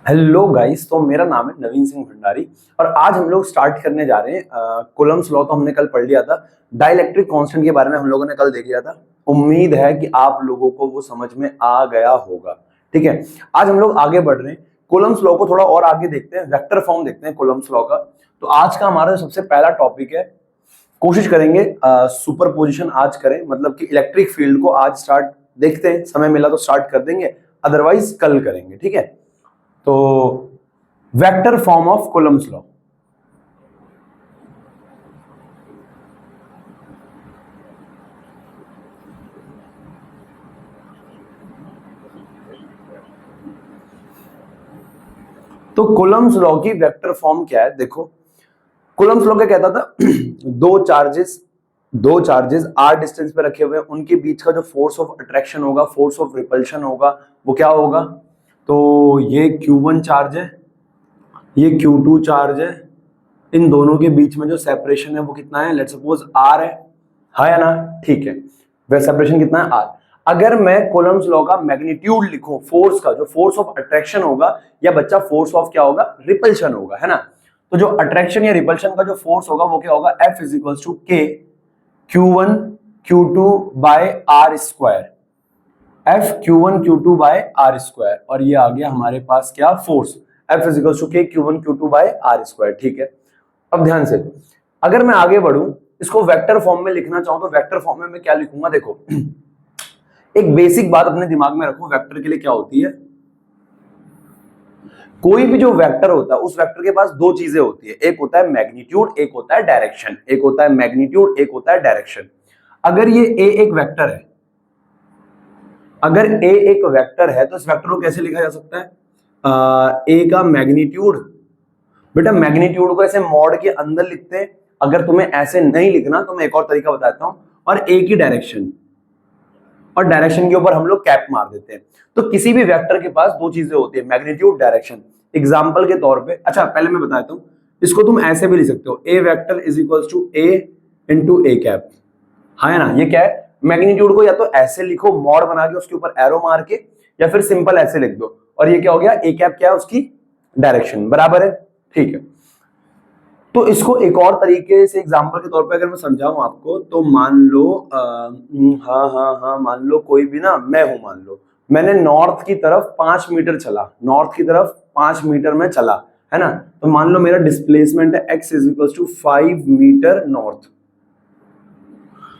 Hello guys. तो मेरा नाम है नवीन सिंह भंडारी और आज हम लोग स्टार्ट करने जा रहे हैं कूलम्ब्स लॉ। तो हमने कल पढ़ लिया था, डाइलेक्ट्रिक कांस्टेंट के बारे में हम लोगों ने कल देख लिया था। उम्मीद है कि आप लोगों को वो समझ में आ गया होगा। ठीक है, आज हम लोग आगे बढ़ रहे हैं, कूलम्ब्स लॉ को थोड़ा और आगे देखते हैं, वेक्टर फॉर्म देखते हैं कूलम्ब्स लॉ का। तो आज का हमारा सबसे पहला टॉपिक है, कोशिश करेंगे सुपरपोजिशन आज करें, मतलब कि इलेक्ट्रिक फील्ड को आज स्टार्ट देखते हैं। समय मिला तो स्टार्ट कर देंगे, अदरवाइज कल करेंगे। ठीक है, तो vector form of Coulomb's law. तो कूलम्ब्स लॉ की वेक्टर फॉर्म क्या है, देखो। कूलम्ब्स लॉ क्या कहता था दो चार्जेस आर डिस्टेंस पे रखे हुए हैं, उनके बीच का जो फोर्स ऑफ अट्रैक्शन होगा, फोर्स ऑफ रिपल्शन होगा, वो क्या होगा। तो ये Q1 चार्ज है, ये Q2 चार्ज है, इन दोनों के बीच में जो सेपरेशन है वो कितना है, लेट्स सपोज R है, हाँ या ना। ठीक है, वह सेपरेशन कितना है, R। अगर मैं कूलम्ब्स लॉ का मैग्नीट्यूड लिखूं, फोर्स का, जो फोर्स ऑफ अट्रैक्शन होगा, या बच्चा फोर्स ऑफ क्या होगा, रिपल्शन होगा, है ना। तो जो अट्रैक्शन या रिपल्शन का जो फोर्स होगा वो क्या होगा, F is equal to K Q1 Q2 by R square. F Q1 Q2 by R square, और ये आ गया हमारे पास क्या, force F is equal to K Q1 Q2 by R square. ठीक है, अब ध्यान से अगर मैं आगे बढ़ूं, इसको वेक्टर फॉर्म में लिखना चाहूं तो वेक्टर फॉर्म में मैं क्या लिखूंगा, देखो। एक बेसिक बात अपने दिमाग में रखो, वेक्टर के लिए क्या होती है। कोई भी जो वेक्टर होता है, उस वेक्टर के पास दो चीजें होती है, एक होता है मैग्नीट्यूड, एक होता है डायरेक्शन। एक होता है मैग्नीट्यूड, एक होता है डायरेक्शन। अगर ये ए एक वेक्टर है, अगर ए एक वेक्टर है तो इस वेक्टर को कैसे लिखा जा सकता है, ए का मैग्नीट्यूड। बेटा मैग्नीट्यूड को ऐसे मॉड के अंदर लिखते हैं, अगर तुम्हें ऐसे नहीं लिखना तो मैं एक और तरीका बताता हूं, और ए की डायरेक्शन, और डायरेक्शन के ऊपर हम लोग कैप मार देते हैं। तो किसी भी वेक्टर के पास दो चीजें होती है, मैग्नीट्यूड, डायरेक्शन। एग्जांपल के तौर पे, अच्छा पहले मैं बताता हूं, इसको तुम ऐसे भी लिख सकते हो, A vector is equals to A into A cap, हाँ है ना। ये क्या है, मैग्नीट्यूड को या तो ऐसे लिखो मॉड बना के उसके ऊपर एरो मार के, या फिर सिंपल ऐसे लिख दो, और ये क्या हो गया, ए कैप क्या है, उसकी डायरेक्शन, बराबर है। ठीक है, तो इसको एक और तरीके से एग्जांपल के तौर पे अगर मैं समझाऊं आपको, तो मान लो हाँ हाँ हाँ, मान लो कोई भी ना, मैं हूं, मान लो मैंने नॉर्थ की तरफ 5 मीटर चला, नॉर्थ की तरफ 5 मीटर में चला, है ना। तो मान लो मेरा डिस्प्लेसमेंट है x is equal to 5 metre north.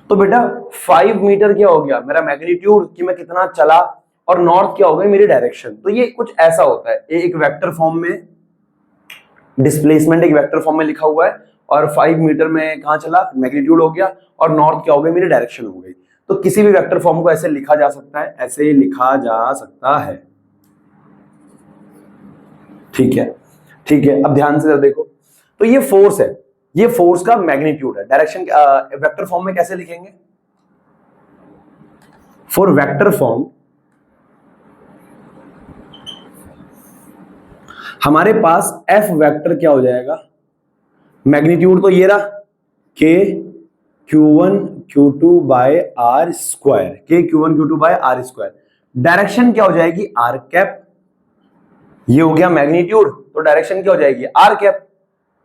तो बेटा 5 मीटर क्या हो गया, मेरा मैग्नीट्यूड कि मैं कितना चला, और नॉर्थ क्या हो गई, मेरी डायरेक्शन। तो ये कुछ ऐसा होता है, एक वेक्टर फॉर्म में डिस्प्लेसमेंट एक वेक्टर फॉर्म में लिखा हुआ है, और 5 मीटर में कहां चला, मैग्नीट्यूड हो गया, और नॉर्थ क्या हो गई, मेरी डायरेक्शन हो गई। तो किसी भी वेक्टर फॉर्म को ऐसे लिखा जा सकता है, ऐसे लिखा जा सकता है। ठीक है, ठीक है, अब ध्यान से देखो, तो ये फोर्स है, ये फोर्स का मैग्नीट्यूड है। डायरेक्शन वेक्टर फॉर्म में कैसे लिखेंगे, फॉर वेक्टर फॉर्म हमारे पास F वेक्टर क्या हो जाएगा, मैग्नीट्यूड तो ये रहा K Q1 Q2 by R square, K Q1 Q2 by R square. Direction क्या हो जाएगी, R कैप, ये हो गया मैग्नीट्यूड, तो डायरेक्शन क्या हो जाएगी, R कैप।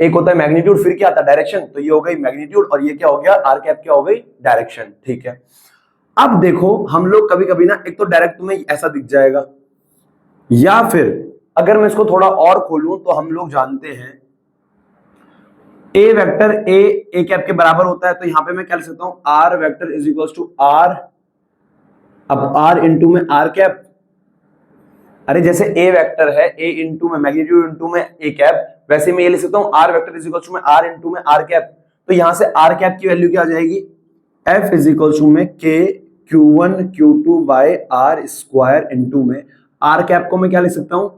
एक होता है मैग्नीट्यूड, फिर क्या आता है डायरेक्शन, तो ये हो गई मैग्नीट्यूड, और ये क्या हो गया, R कैप क्या हो गई, डायरेक्शन। ठीक है, अब देखो हम लोग कभी कभी ना, एक तो डायरेक्ट तुम्हें ऐसा दिख जाएगा, या फिर अगर मैं इसको थोड़ा और खोलूं तो हम लोग जानते हैं ए वेक्टर ए कैप के बराबर होता है। तो यहां पे मैं क्या लिख सकता हूं, R vector is equal to R, अब आर इंटू में आर कैप। अरे जैसे ए वेक्टर है, ए इंटू में मैग्नीट्यूड इंटू में ए कैप, वैसे मैं ये लिख सकता हूं R vector is equal to में आर इंटू में आर कैप। तो यहां से आर कैप की वैल्यू क्या आ जाएगी, एफ इज इक्वल टू में के Q1 Q2 by R square into में आर कैप को मैं क्या लिख सकता हूं,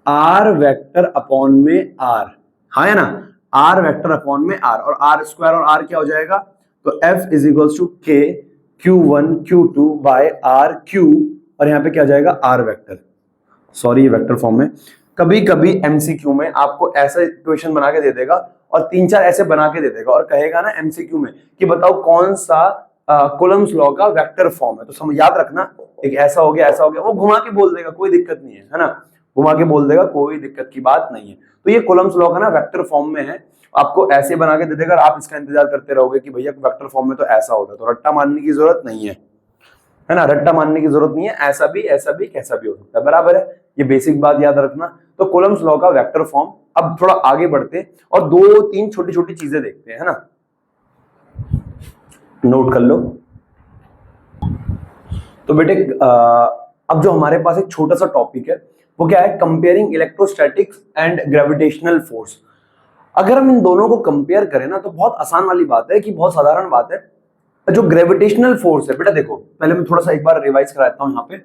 आर वेक्टर अपॉन में आर, हाँ है ना, आर वेक्टर अपॉन में आर, और आर स्क्वायर और आर क्या हो जाएगा, तो एफ इज इक्वल टू के Q1 Q2 by are Q, और यहां पे क्या जाएगा, R vector. Sorry, vector form में कभी कभी एमसीक्यू में आपको ऐसा इक्वेशन बना के दे देगा, और 3-4 ऐसे बना के दे देगा, और कहेगा ना एमसीक्यू में कि बताओ कौन सा कूलम्ब्स लॉ का वेक्टर फॉर्म है। तो याद रखना, एक ऐसा हो गया, ऐसा हो गया, वो घुमा के बोल देगा, कोई दिक्कत नहीं है, है ना। घुमा के बोल देगा, कोई दिक्कत की बात नहीं है। तो ये कूलम्स लॉ का ना वेक्टर फॉर्म में है, आपको ऐसे बना के दे देगा, आप इसका इंतजार करते रहोगे कि भैया वेक्टर फॉर्म में तो ऐसा होता है, तो रट्टा मानने की जरूरत नहीं है ना, रट्टा मानने की जरूरत नहीं है, ऐसा भी कैसा भी हो सकता है, बराबर है। ये बेसिक बात याद रखना। तो कूलम्स लॉ का वेक्टर फॉर्म। अब थोड़ा आगे बढ़ते हैं और दो तीन छोटी छोटी चीजें देखते हैं, है ना, नोट कर लो। तो बेटे अब जो हमारे पास एक छोटा सा टॉपिक है वो क्या है, comparing electrostatics and gravitational force. अगर हम इन दोनों को कंपेयर करें ना तो बहुत आसान वाली बात है, कि बहुत साधारण बात है। जो ग्रेविटेशनल फोर्स है बेटा, देखो पहले मैं थोड़ा सा एक बार रिवाइज कराता हूं। यहां पे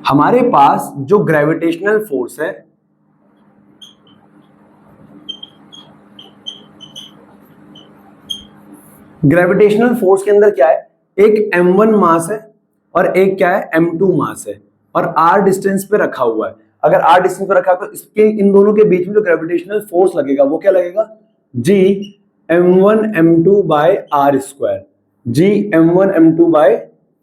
हमारे पास जो ग्रेविटेशनल फोर्स है, ग्रेविटेशनल फोर्स के अंदर क्या है, एक m1 मास है और एक क्या है m2 मास है, और r डिस्टेंस पे रखा हुआ है। अगर r डिस्टेंस पे रखा है तो इसके इन दोनों के बीच में जो ग्रेविटेशनल फोर्स लगेगा वो क्या लगेगा, g m1 m2 by r square, g m1 m2 by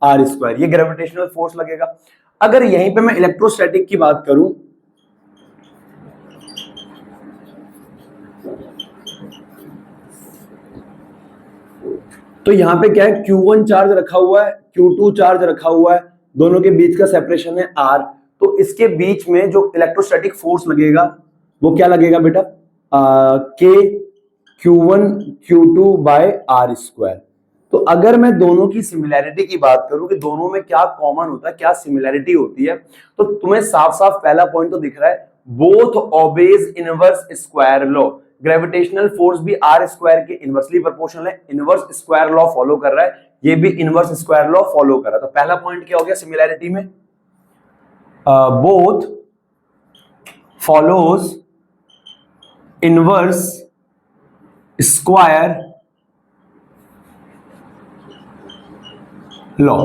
r square, ये ग्रेविटेशनल फोर्स लगेगा। अगर यहीं पे मैं इलेक्ट्रोस्टैटिक की बात करूं, तो यहां पे क्या है, Q1 चार्ज रखा हुआ है, Q2 चार्ज रखा हुआ है, दोनों के बीच का सेपरेशन है R। तो इसके बीच में जो इलेक्ट्रोस्टैटिक फोर्स लगेगा वो क्या लगेगा बेटा, K Q1 Q2 by R square. तो अगर मैं दोनों की सिमिलैरिटी की बात करूं कि दोनों में क्या कॉमन होता है, क्या सिमिलैरिटी होती है, तो तुम्हें साफ साफ पहला पॉइंट तो दिख रहा है, both obeys inverse square law. Gravitational force भी आर स्क्वायर के इनवर्सली प्रोपोर्शनल है, इनवर्स स्क्वायर लॉ फॉलो कर रहा है, ये भी इनवर्स स्क्वायर लॉ फॉलो कर रहा है। तो पहला पॉइंट क्या हो गया सिमिलैरिटी में, both follows inverse square law,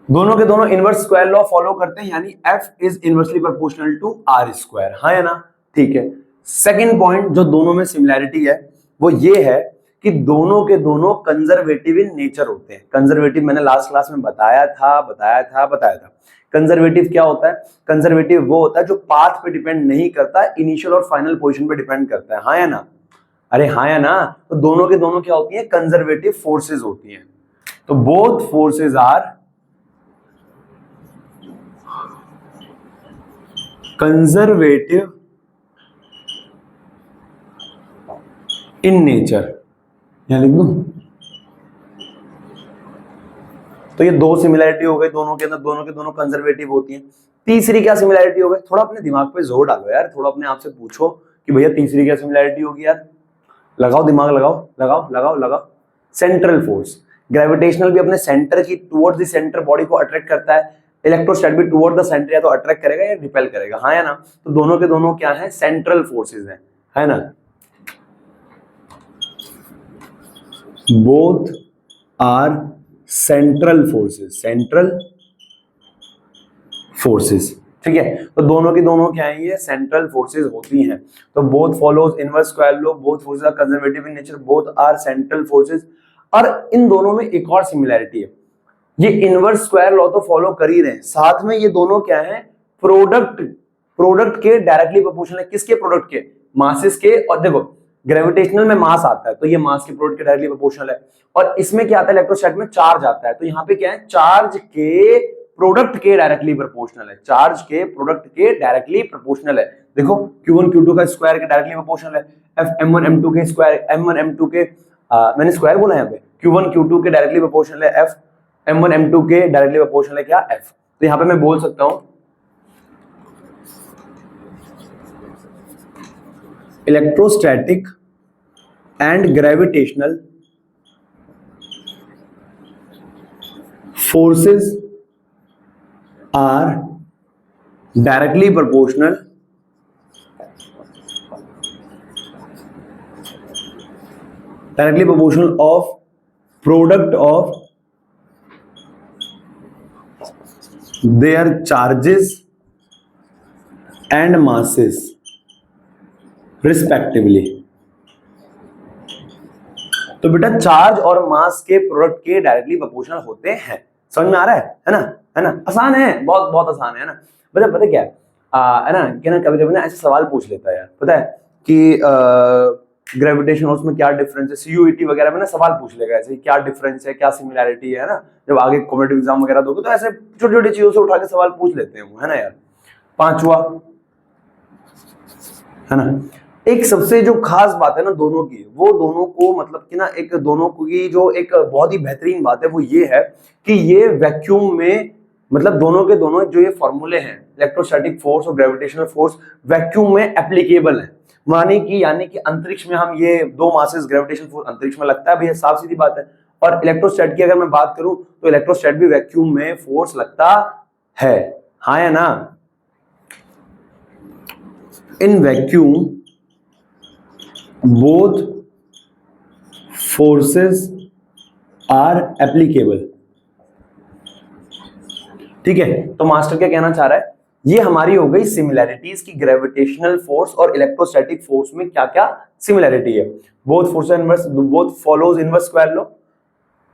दोनों के दोनों इनवर्स स्क्वायर लॉ फॉलो करते हैं, यानी F is inversely proportional to R square, हाँ है ना, ठीक है। सेकंड पॉइंट जो दोनों में सिमिलैरिटी है वो ये है कि दोनों के दोनों कंजर्वेटिव इन नेचर होते हैं। कंजर्वेटिव मैंने लास्ट क्लास में बताया था। कंजर्वेटिव क्या होता है, कंजर्वेटिव वो होता है जो पाथ पे डिपेंड नहीं करता, इनिशियल और फाइनल पोजीशन पे डिपेंड करता है, हाँ या ना, अरे हाँ या ना। तो दोनों के दोनों क्या होती है, कंजर्वेटिव फोर्सेज होती हैं। तो both forces are conservative in nature, यहां लिख दूं। तो ये दो सिमिलैरिटी हो गई दोनों के अंदर, दोनों के दोनों कंजर्वेटिव होती हैं। तीसरी क्या सिमिलैरिटी हो गई, थोड़ा अपने दिमाग पे जोर डालो यार, थोड़ा अपने आप से पूछो कि भैया तीसरी क्या सिमिलैरिटी होगी यार, लगाओ दिमाग, लगाओ। सेंट्रल फोर्स, ग्रेविटेशनल भी अपने सेंटर की टुवर्ड्स द सेंटर बॉडी को अट्रैक्ट करता है, इलेक्ट्रोस्टैट भी टुवर्ड द सेंटर या तो अट्रैक्ट करेगा या रिपेल करेगा, हाँ या ना। तो दोनों के दोनों क्या है, सेंट्रल फोर्सेज हैं, है ना। बोथ आर सेंट्रल फोर्सेज, ठीक है। तो दोनों की दोनों क्या है, ये सेंट्रल फोर्सेज होती हैं। तो both follows inverse square law, both forces are conservative in nature, both are central forces. और इन दोनों में एक और सिमिलैरिटी है, ये इनवर्स स्क्वायर लॉ तो फॉलो कर ही रहे हैं, साथ में ये दोनों क्या है, प्रोडक्ट के डायरेक्टली प्रोपोर्शनल है। किसके प्रोडक्ट के, मासेस के। और देखो ग्रेविटेशनल में मास आता है तो ये मास के प्रोडक्ट के डायरेक्टली प्रोपोर्शनल है, और इसमें क्या आता है, इलेक्ट्रोस्टैट में चार्ज आता है, तो यहाँ पे क्या है, चार्ज के प्रोडक्ट के डायरेक्टली प्रोपोर्शनल है, चार्ज के प्रोडक्ट के डायरेक्टली प्रोपोर्शनल है। देखो Q1 Q2 का स्क्वायर के डायरेक्टली प्रोपोर्शनल है, F M1 M2 के स्क्वायर, M1 M2 के मैंने स्क्वायर बोला यहाँ पे, Q1 Q2 के डायरेक्टली प्रोपोर्शनल है, F M1 M2 के डायरेक्टली प्रोपोर्शनल है क्या, F। तो यहाँ पे मैं बोल सकता हूं electrostatic and gravitational forces are directly proportional of product of their charges and masses respectively। तो बेटा चार्ज और मास के प्रोडक्ट के डायरेक्टली प्रोपोर्शनल होते हैं, समझ में आ रहा है ना, है ना, आसान है, बहुत बहुत आसान है ना। मतलब पता क्या है ना कि ना कभी कभी ना ऐसे सवाल पूछ लेता है यार, पता है कि ग्रेविटेशन उसमें क्या डिफरेंस है, सीयूईटी वगैरह में ना सवाल पूछ लेगा ऐसे क्या डिफरेंस है, क्या सिमिलैरिटी है ना, जब आगे कॉम्पिटिटिव एग्जाम वगैरह दोगे तो ऐसे छोटी छोटी चीजों से उठा के सवाल पूछ लेते हैं, है ना यार। पांचवा है ना, एक सबसे जो खास बात है ना दोनों की, वो दोनों को मतलब कि ना एक दोनों की जो एक बहुत ही बेहतरीन बात है वो ये है कि ये वैक्यूम में, मतलब दोनों के दोनों जो ये फॉर्मूले हैं इलेक्ट्रोस्टैटिक फोर्स और ग्रेविटेशनल फोर्स वैक्यूम में एप्लीकेबल है। यानी कि अंतरिक्ष में हम ये दो मासेस ग्रेविटेशन फोर्स अंतरिक्ष में लगता है भैया, साफ सीधी बात है। और इलेक्ट्रोस्टैट की अगर मैं बात करूं तो इलेक्ट्रोस्टैट भी वैक्यूम में फोर्स लगता है, हाँ या ना। In vacuum both forces are applicable. ठीक है, तो मास्टर क्या कहना चाह रहा है, ये हमारी हो गई सिमिलैरिटीज की ग्रेविटेशनल फोर्स और इलेक्ट्रोस्टैटिक फोर्स में क्या क्या सिमिलैरिटी है। Both forces inverse, both follows inverse square law,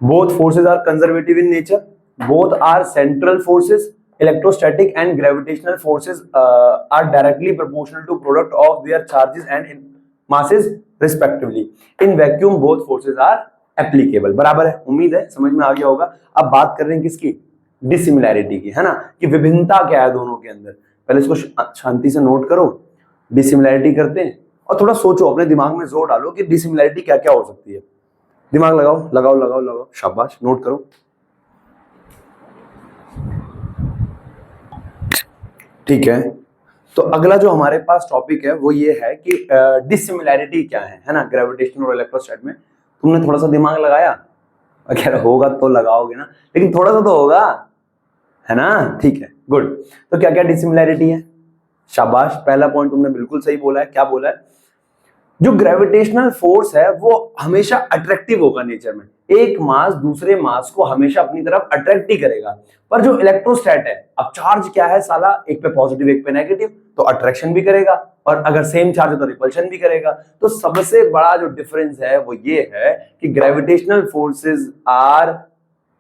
both forces are conservative in nature, both are central forces, electrostatic and gravitational forces are directly proportional to product of their charges and masses respectively. In vacuum both forces are applicable. बराबर है, उम्मीद है समझ में आ गया होगा। अब बात कर रहे हैं किसकी, डिसिमिलैरिटी की, है ना, कि विभिन्नता क्या है दोनों के अंदर। पहले इसको शांति से नोट करो, डिसिमिलैरिटी करते हैं और थोड़ा सोचो, अपने दिमाग में जोर डालो कि डिसिमिलैरिटी क्या क्या हो सकती है। दिमाग लगाओ लगाओ लगाओ लगाओ, शाबाश, नोट करो। ठीक है, तो अगला जो हमारे पास टॉपिक है वो ये है कि डिसिमिलैरिटी क्या है ना, ग्रेविटेशन और इलेक्ट्रोस्टैट में। तुमने थोड़ा सा दिमाग लगाया, अगर होगा तो लगाओगे ना, लेकिन थोड़ा सा तो होगा, है ना, ठीक है, गुड। तो क्या क्या डिसिमिलैरिटी है, शाबाश, पहला पॉइंट तुमने बिल्कुल सही बोला है। क्या बोला है, जो ग्रेविटेशनल फोर्स है वो हमेशा अट्रैक्टिव होगा नेचर में, एक मास दूसरे मास को हमेशा अपनी तरफ अट्रैक्ट ही करेगा। पर जो इलेक्ट्रोस्टैट है, अब चार्ज क्या है साला, एक पे पॉजिटिव एक पे नेगेटिव, तो अट्रैक्शन भी करेगा, और अगर सेम चार्ज है तो रिपल्शन भी करेगा। तो सबसे बड़ा जो डिफरेंस है वो ये है कि gravitational forces are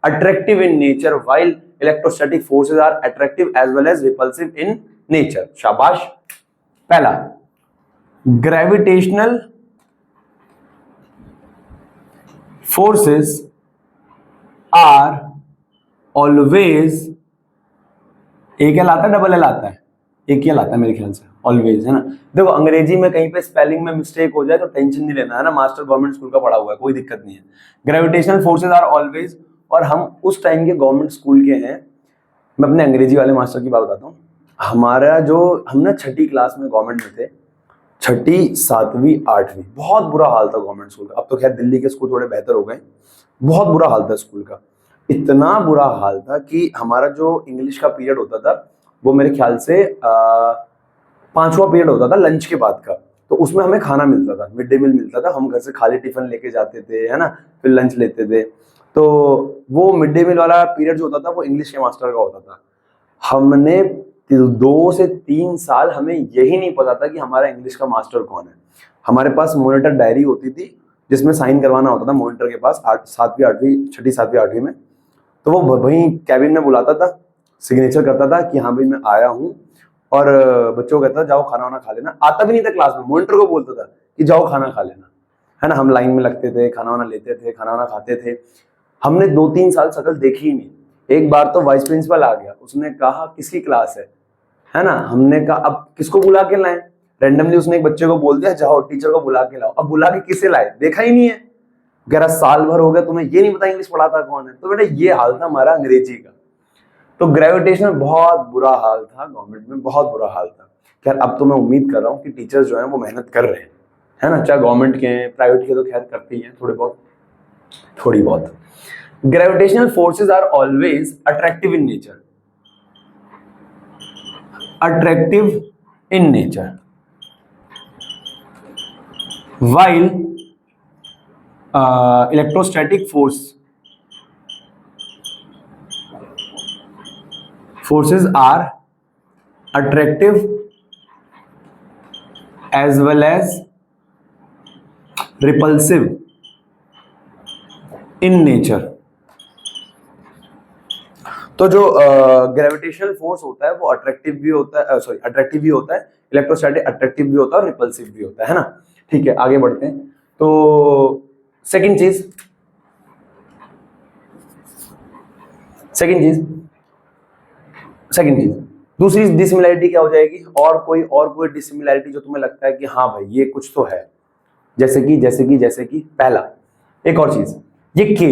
attractive in nature while electrostatic forces are attractive as well as repulsive in nature. शाबाश। पहला, ग्रेविटेशनल फोर्सेस आर ऑलवेज, एक एल आता है डबल एल आता है, एक एल आता है मेरे ख्याल से, ऑलवेज, है ना। देखो अंग्रेजी में कहीं पे स्पेलिंग में मिस्टेक हो जाए तो टेंशन नहीं लेना, है ना, मास्टर गवर्नमेंट स्कूल का पढ़ा हुआ है, कोई दिक्कत नहीं है। ग्रेविटेशनल फोर्सेस आर ऑलवेज, और हम उस टाइम के गवर्नमेंट स्कूल के हैं। मैं अपने अंग्रेजी वाले मास्टर की बात बताता हूँ। हमारा जो, हम ना छठी क्लास में गवर्नमेंट में थे, छठी सातवीं आठवीं, बहुत बुरा हाल था गवर्नमेंट स्कूल का। अब तो खैर दिल्ली के स्कूल थोड़े बेहतर हो गए, बहुत बुरा हाल था स्कूल का। इतना बुरा हाल था कि हमारा जो इंग्लिश का पीरियड होता था वो मेरे ख्याल से 5वां पीरियड होता था लंच के बाद का, तो उसमें हमें खाना मिलता था, मिड डे मील मिलता था। हम घर से खाली टिफिन लेके जाते थे, है ना, फिर लंच लेते थे। तो वो मिड डे मील वाला पीरियड जो होता था वो इंग्लिश के मास्टर का होता था। हमने 2 से 3 साल हमें यही नहीं पता था कि हमारा इंग्लिश का मास्टर कौन है। हमारे पास मॉनिटर डायरी होती थी जिसमें साइन करवाना होता था मॉनिटर के पास, छठी सातवीं आठवीं में। तो वो वहीं कैबिन में बुलाता था, सिग्नेचर करता था कि हाँ भाई मैं आया हूँ, और बच्चों को कहता था जाओ खाना वाना खा लेना। आता भी नहीं था क्लास में, मॉनिटर को बोलता था कि जाओ खाना खा लेना, है ना। हम लाइन में लगते थे, खाना वाना लेते थे, खाना वाना खाते थे। हमने 2-3 साल शक्ल देखी ही नहीं। एक बार तो वाइस प्रिंसिपल आ गया, उसने कहा किसकी क्लास है ना। हमने कहा अब किसको बुला के लाएं, रैंडमली उसने एक बच्चे को बोल दिया जाओ टीचर को बुला के लाओ। अब बुला के किसे लाए, देखा ही नहीं है। कह रहा साल भर हो गया तुम्हें ये नहीं पता इंग्लिश पढ़ाता कौन है। तो बेटा ये हाल था हमारा अंग्रेजी का। तो ग्रेविटेशन में बहुत बुरा हाल था, गवर्नमेंट में बहुत बुरा हाल था। खैर अब तो मैं उम्मीद कर रहा हूँ कि टीचर्स जो हैं वो मेहनत कर रहे हैं, है ना, चाहे गवर्नमेंट के प्राइवेट के, तो खैर करते ही हैं थोड़ी बहुत। Gravitational forces are always attractive in nature, attractive in nature, while electrostatic forces are attractive as well as repulsive in nature। तो जो ग्रेविटेशनल फोर्स होता है वो अट्रैक्टिव भी होता है, सॉरी अट्रैक्टिव भी होता है, इलेक्ट्रोस्टैटिक अट्रैक्टिव भी होता है और रिपल्सिव भी होता है ना। ठीक है, आगे बढ़ते हैं। तो सेकंड चीज दूसरी डिसिमिलैरिटी क्या हो जाएगी, और कोई डिसिमिलैरिटी जो तुम्हें लगता है कि हाँ भाई ये कुछ तो है, जैसे कि पहला एक और चीज, ये के,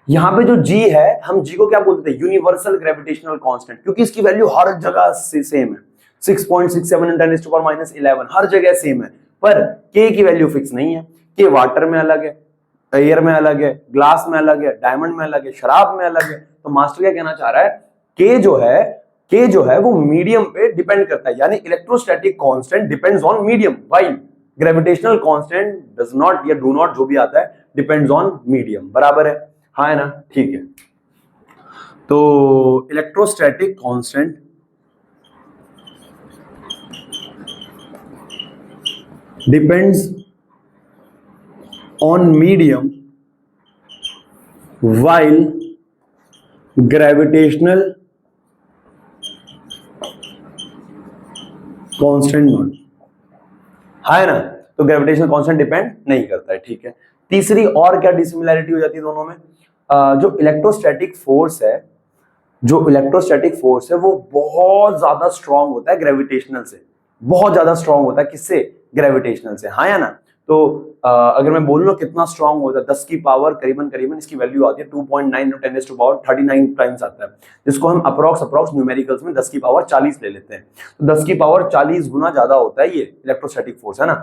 यहां पे जो जी है, हम जी को क्या बोलते थे, यूनिवर्सल ग्रेविटेशनल कांस्टेंट, क्योंकि इसकी वैल्यू हर जगह सेम है, 6.67 × 10⁻11 हर जगह सेम है, पर के की वैल्यू फिक्स नहीं है। के वाटर में अलग है, एयर में अलग है, ग्लास में अलग है, डायमंड में अलग है, शराब में अलग है। तो मास्टर क्या कहना चाह रहा है, के जो है वो मीडियम पे डिपेंड करता है, यानी electrostatic constant depends on medium, while gravitational constant does not या डू नॉट, जो भी आता है, डिपेंड्स ऑन मीडियम। बराबर है, हाँ है ना, ठीक है। तो electrostatic constant depends on medium while gravitational constant not, है ना। तो ग्रेविटेशनल कांस्टेंट डिपेंड नहीं करता है, ठीक है। तीसरी और क्या डिसिमिलैरिटी हो जाती है दोनों में, जो इलेक्ट्रोस्टैटिक फोर्स है वो बहुत ज्यादा स्ट्रांग होता है ग्रेविटेशनल से, बहुत ज्यादा स्ट्रांग होता है, किससे, ग्रेविटेशनल से, हाँ या ना। तो अगर मैं बोल लूं कितना स्ट्रांग होता है, 10 की पावर करीबन इसकी वैल्यू आती है 2.9 × 10⁻39 टाइम्स आता है, जिसको हम अप्रॉक्स न्यूमेरिकल्स में 10 की पावर 40 ले लेते हैं। तो 10 की पावर 40 गुना ज्यादा होता है ये इलेक्ट्रोस्टैटिक फोर्स, है ना।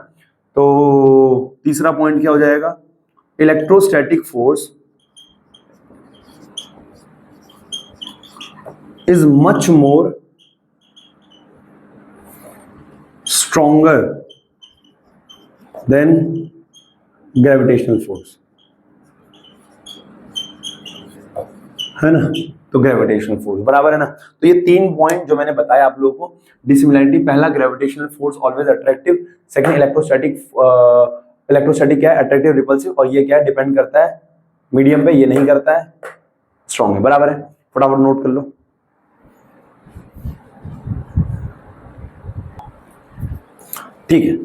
तो तीसरा पॉइंट क्या हो जाएगा, electrostatic force is much more stronger than gravitational force, है ना। तो ग्रेविटेशनल फोर्स बराबर है ना। तो ये 3 पॉइंट जो मैंने बताया आप लोगों को, डिसिमिलैरिटी, पहला gravitational force always attractive, second electrostatic क्या है, अट्रैक्टिव रिपल्सिव, और ये क्या है, डिपेंड करता है मीडियम पे, ये नहीं करता है, स्ट्रॉन्ग है। बराबर है, फटाफट नोट कर लो। ठीक है,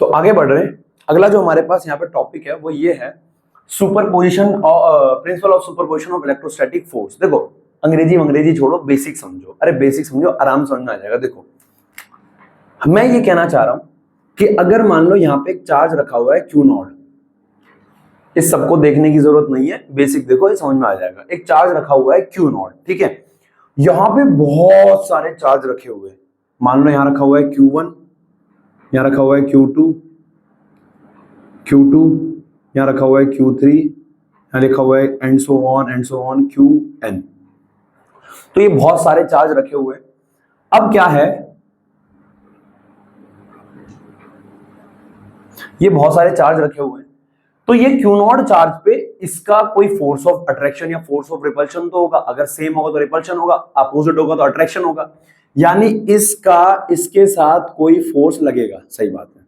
तो आगे बढ़ रहे हैं। अगला जो हमारे पास यहाँ पे टॉपिक है वो ये है, सुपरपोजिशन और principal of superposition of electrostatic force. देखो अंग्रेजी छोड़ो, बेसिक समझो, अरे बेसिक समझो, आराम समझ में आ जाएगा। देखो मैं ये कहना चाह रहा हूं कि अगर मान लो यहाँ पे एक चार्ज रखा हुआ है Q0, इस सबको देखने की जरूरत नहीं है, बेसिक देखो, ये समझ में आ जाएगा। एक चार्ज रखा हुआ है Q0, ठीक है, यहां पे बहुत सारे चार्ज रखे हुए हैं। मान लो यहां रखा हुआ है Q1, यहां रखा हुआ है Q2, यहां रखा हुआ है Q3, यहां लिखा हुआ है एंड सो ऑन Qn। तो ये बहुत सारे चार्ज रखे हुए हैं। अब क्या है, ये बहुत सारे चार्ज रखे हुए हैं, तो ये Q0 चार्ज पे इसका कोई फोर्स ऑफ अट्रैक्शन या फोर्स ऑफ रिपल्शन तो होगा, अगर सेम होगा तो रिपल्शन होगा, अपोजिट होगा तो अट्रैक्शन होगा, यानी इसका इसके साथ कोई फोर्स लगेगा। सही बात है।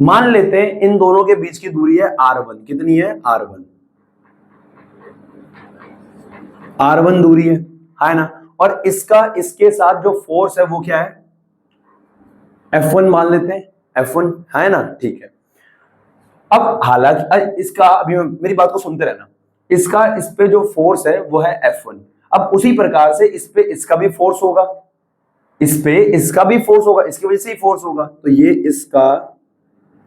मान लेते हैं इन दोनों के बीच की दूरी है R1, कितनी है, R1 दूरी है ना, और इसका इसके साथ जो फोर्स है वो क्या है, F1 मान लेते हैं, F1 है ना, ठीक है। अब हालांकि इसका, अभी मेरी बात को सुनते रहना, इसका इस पे जो फोर्स है वो है F1। अब उसी प्रकार से इस पे इसका भी फोर्स होगा, इस पे इसका भी फोर्स होगा, इसकी वजह से ही फोर्स होगा, तो ये इसका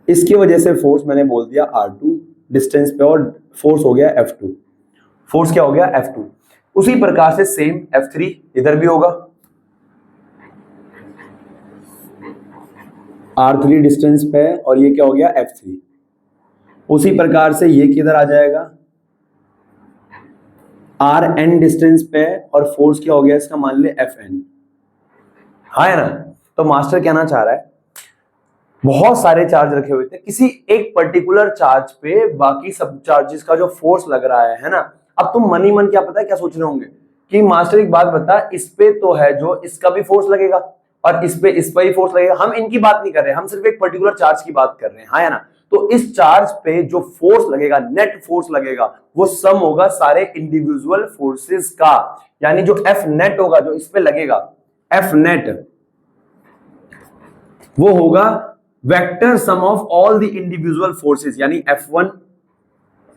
इसकी वजह से फोर्स मैंने बोल दिया R2 डिस्टेंस पे, और फोर्स हो गया F2, फोर्स क्या हो गया, F2। उसी प्रकार से सेम F3 इधर भी होगा, R3 डिस्टेंस पे, और ये क्या हो गया, F3। उसी प्रकार से ये किधर आ जाएगा, Rn डिस्टेंस पे, और फोर्स क्या हो गया इसका, मान ले Fn, हाँ है ना। तो मास्टर कहना चाह रहा है बहुत सारे चार्ज रखे हुए थे, किसी एक पर्टिकुलर चार्ज पे बाकी सब चार्जेस का जो फोर्स लग रहा है ना। अब तुम मन ही मन क्या पता है क्या सोच रहे होंगे कि मास्टर एक बात बता, इस पे तो है जो इसका भी फोर्स लगेगा और इस पे ही फोर्स लगेगा। हम इनकी बात नहीं कर रहे, हम सिर्फ एक पर्टिकुलर चार्ज की बात कर रहे हैं, हाँ या ना। तो इस चार्ज पे जो फोर्स लगेगा, नेट फोर्स लगेगा, वो सम होगा सारे इंडिविजुअल फोर्सेस का। यानी जो एफ नेट होगा जो इस पे लगेगा, एफ नेट वो होगा vector sum of all the individual forces, यानी F1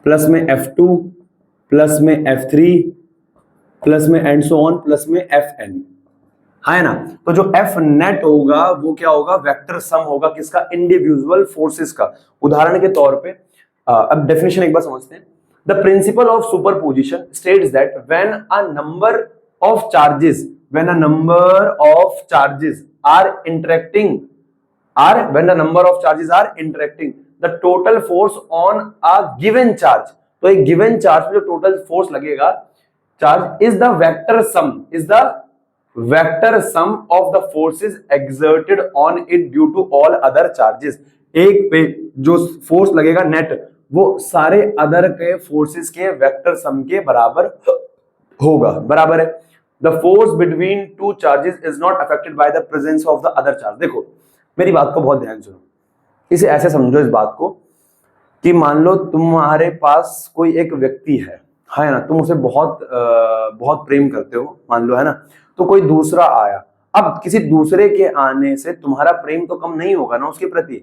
प्लस में F2 प्लस में F3 प्लस में एंड सो ऑन प्लस में Fn, है ना। तो जो F नेट होगा वो क्या होगा, वेक्टर सम होगा किसका, इंडिविजुअल फोर्सेस का। उदाहरण के तौर पे अब डेफिनेशन एक बार समझते हैं। The principle of superposition states that when a number of charges are interacting when the number of charges are interacting, the total force on a given charge, तो एक given charge पे जो total force लगेगा charge is the vector sum of the forces exerted on it due to all other charges। एक पे जो force लगेगा net वो सारे other के forces के vector sum के बराबर होगा, बराबर है। The force between two charges is not affected by the presence of the other charge। देखो मेरी बात को बहुत ध्यान सुनो, इसे ऐसे समझो इस बात को कि मान लो तुम्हारे पास कोई एक व्यक्ति है ना, तुम उसे बहुत प्रेम करते हो, मान लो, है ना। तो कोई दूसरा आया, अब किसी दूसरे के आने से तुम्हारा प्रेम तो कम नहीं होगा ना उसके प्रति,